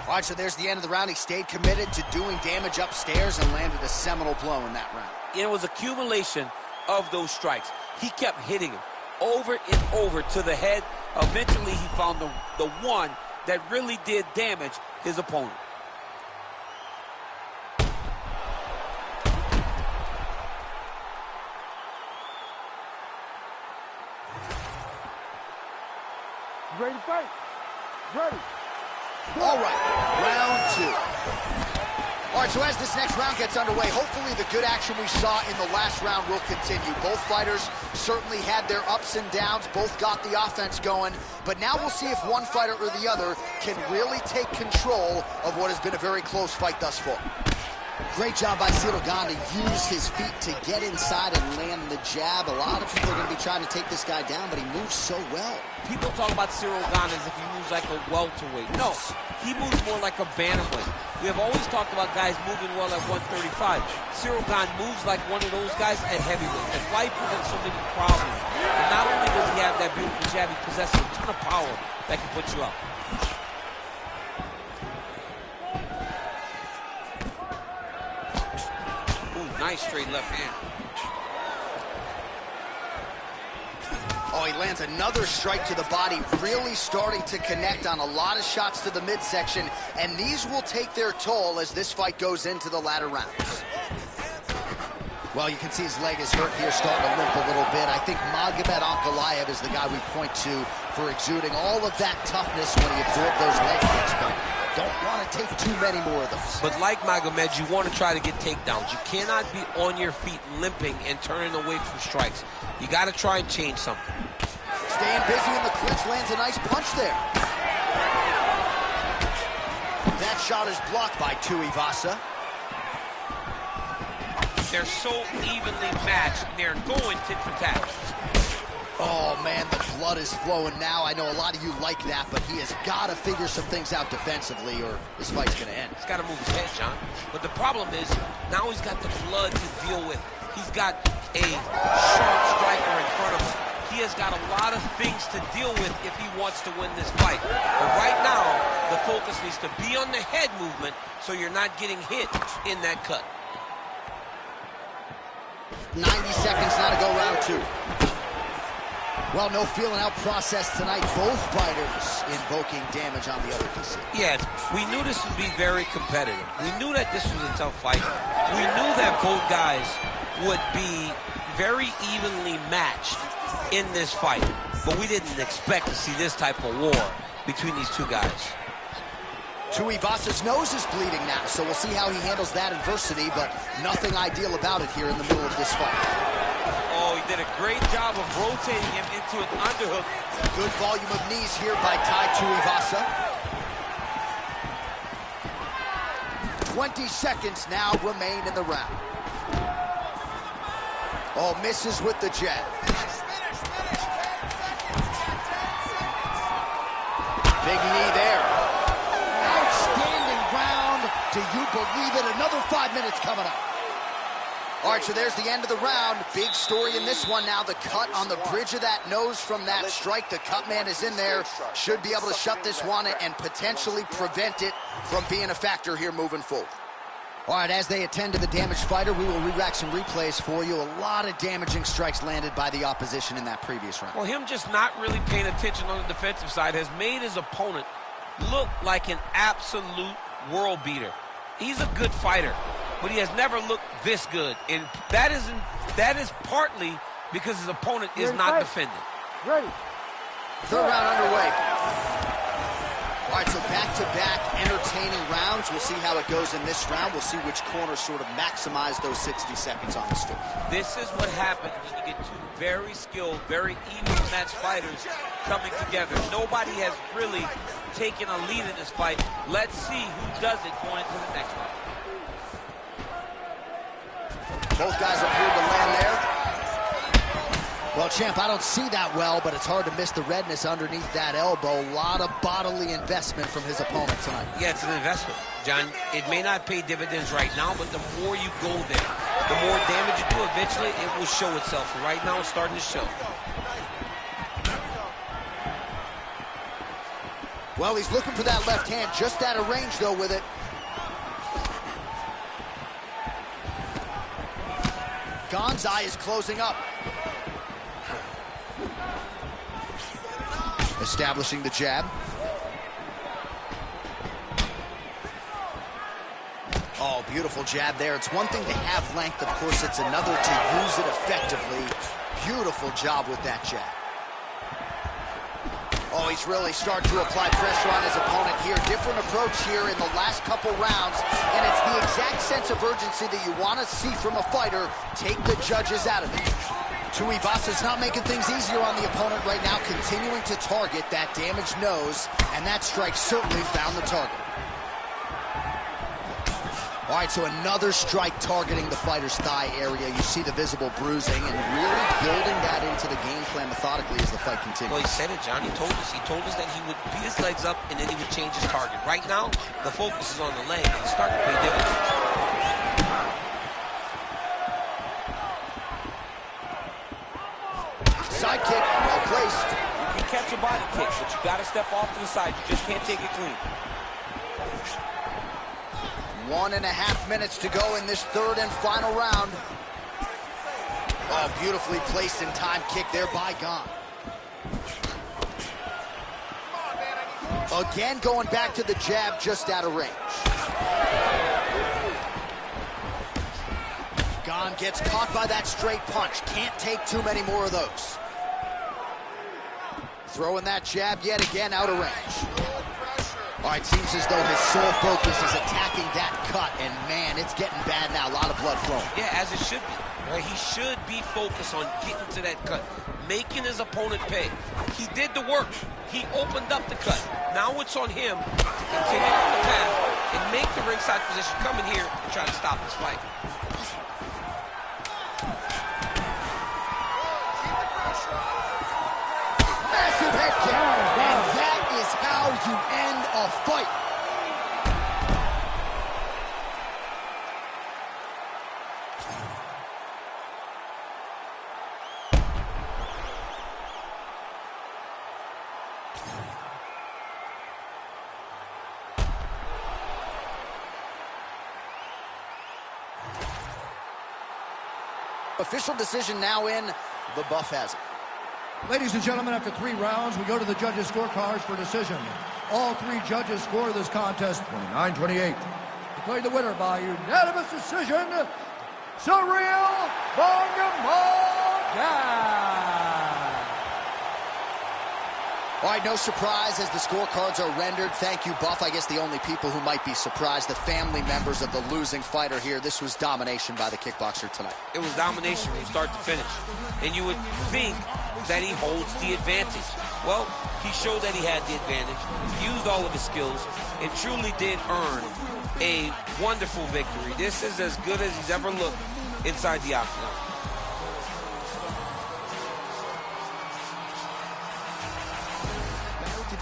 A: All right, so there's the end of the round. He stayed committed to doing damage upstairs and landed a seminal blow in that round.
F: It was accumulation of those strikes. He kept hitting him over and over to the head. Eventually, he found the one that really did damage his opponent.
J: Ready to fight? Ready.
A: All right, round two. All right, so as this next round gets underway, hopefully the good action we saw in the last round will continue. Both fighters certainly had their ups and downs, both got the offense going, but now we'll see if one fighter or the other can really take control of what has been a very close fight thus far. Great job by Ciryl Gane to use his feet to get inside and land the jab. A lot of people are going to be trying to take this guy down, but he moves so well.
F: People talk about Ciryl Gane as if he moves like a welterweight. No, he moves more like a bantamweight. We have always talked about guys moving well at 135. Ciryl Gane moves like one of those guys at heavyweight. That's why he presents so many problems. And not only does he have that beautiful jab, he possesses a ton of power that can put you up.
B: Nice straight left hand.
A: Oh, he lands another strike to the body, really starting to connect on a lot of shots to the midsection, and these will take their toll as this fight goes into the latter rounds. Well, you can see his leg is hurt here, starting to limp a little bit. I think Magomed Ankalaev is the guy we point to for exuding all of that toughness when he absorbed those leg kicks, but don't want to take too many more of those.
B: But like Magomed, you want to try to get takedowns. You cannot be on your feet limping and turning away from strikes. You got to try and change something.
A: Staying busy in the clinch, lands a nice punch there. That shot is blocked by Tuivasa.
B: They're so evenly matched, they're going tit for tat.
A: Oh, man, the blood is flowing now. I know a lot of you like that, but he has got to figure some things out defensively or this fight's going to end.
B: He's got to move his head, John. But the problem is, now he's got the blood to deal with. He's got a sharp striker in front of him. He has got a lot of things to deal with if he wants to win this fight. But right now, the focus needs to be on the head movement so you're not getting hit in that cut.
A: 90 seconds now to go round two. Well, no feeling out process tonight. Both fighters invoking damage on the other DC.
B: Yeah, we knew this would be very competitive. We knew that this was a tough fight. We knew that both guys would be very evenly matched in this fight. But we didn't expect to see this type of war between these two guys.
A: Tuivasa's nose is bleeding now, so we'll see how he handles that adversity, but nothing ideal about it here in the middle of this fight.
F: Oh, he did a great job of rotating him into an underhook.
A: Good volume of knees here by Tai Tuivasa. 20 seconds now remain in the round. Oh, misses with the jab. Big knee there. Outstanding round. Do you believe it? Another 5 minutes coming up. All right, so there's the end of the round. Big story in this one now. The cut on the bridge of that nose from that strike. The cut man is in there. Should be able to shut this one and potentially prevent it from being a factor here moving forward. All right, as they attend to the damaged fighter, we will re-rack some replays for you. A lot of damaging strikes landed by the opposition in that previous round.
B: Well, him just not really paying attention on the defensive side has made his opponent look like an absolute world beater. He's a good fighter, but he has never looked this good. And that is partly because his opponent is not defending.
A: Ready. Third round underway. All right, so back-to-back entertaining rounds. We'll see how it goes in this round. We'll see which corner sort of maximize those 60 seconds on the stick.
B: This is what happens when you get two very skilled, very evenly matched fighters coming together. Nobody has really taken a lead in this fight. Let's see who does it going into the next round.
A: Both guys appeared to land there. Well, champ, I don't see that well, but it's hard to miss the redness underneath that elbow. A lot of bodily investment from his opponent tonight.
B: Yeah, it's an investment, John. It may not pay dividends right now, but the more you go there, the more damage you do, eventually it will show itself. Right now, it's starting to show.
A: Well, he's looking for that left hand, just out of range, though, with it. Gane's eye is closing up. Establishing the jab. Oh, beautiful jab there. It's one thing to have length, of course. It's another to use it effectively. Beautiful job with that jab. Oh, he's really starting to apply pressure on his opponent here. Different approach here in the last couple rounds, and it's the exact sense of urgency that you want to see from a fighter. Take the judges out of it. Tuivasa's not making things easier on the opponent right now, continuing to target that damaged nose, and that strike certainly found the target. All right, so another strike targeting the fighter's thigh area. You see the visible bruising, and really building that into the game plan methodically as the fight continues.
B: Well, he said it, John. He told us. He told us that he would beat his legs up, and then he would change his target. Right now, the focus is on the leg, and it's starting to pay dividends.
A: Side kick, well placed.
F: You can catch a body kick, but you got to step off to the side. You just can't take it clean.
A: 1.5 minutes to go in this third and final round. Oh, beautifully placed in time kick there by Gane. Again, going back to the jab just out of range. Gane gets caught by that straight punch. Can't take too many more of those. Throwing that jab yet again out of range. All right, seems as though his sole focus is attacking that cut, and man, it's getting bad now. A lot of blood flowing.
B: Yeah, as it should be. Right? He should be focused on getting to that cut, making his opponent pay. He did the work. He opened up the cut. Now it's on him to continue on the path and make the ringside position, come in here and try to stop this fight.
A: Massive head kick, and that is how you end a fight. Official decision now in. The buff has it.
C: Ladies and gentlemen, after 3 rounds, we go to the judges' scorecards for decision. All 3 judges score this contest 29-28. Declared the winner by unanimous decision, Ciryl Bangamongan.
A: All right, no surprise as the scorecards are rendered. Thank you, Buff. I guess the only people who might be surprised, the family members of the losing fighter here. This was domination by the kickboxer tonight.
B: It was domination from start to finish. And you would think that he holds the advantage. Well, he showed that he had the advantage, used all of his skills, and truly did earn a wonderful victory. This is as good as he's ever looked inside the octagon.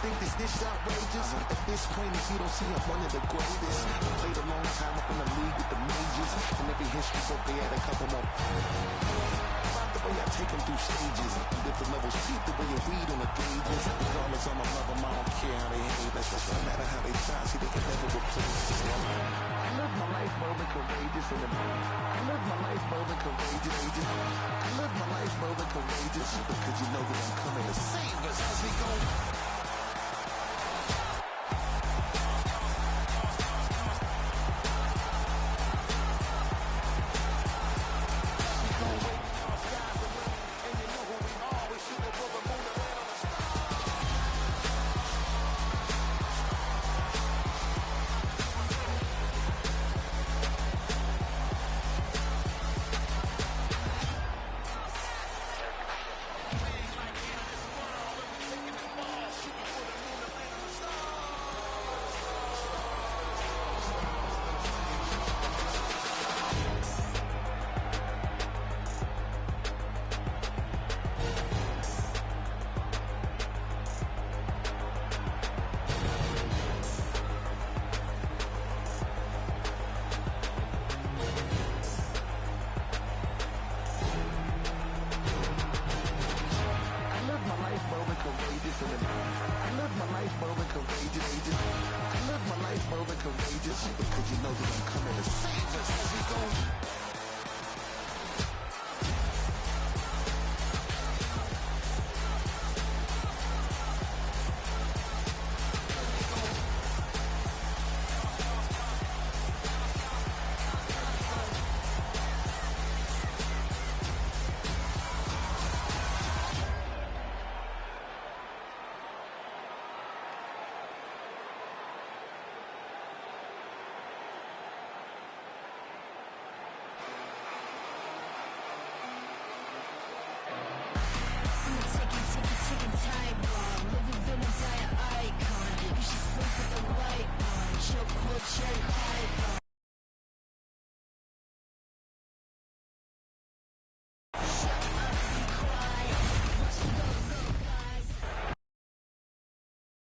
M: think this outrageous? At this point, if you don't see I'm one of the greatest, I played a long time up in the league with the majors, and every history book they had a couple more. About the way I take them through stages, different levels, keep the way you read on the pages. Regardless, I'm a love them, I don't care how they hate. That's just no matter how they try, see they can never replace. I live my life more than courageous in the I live my life more than courageous. I live my life more than courageous because you know that I'm coming to save us.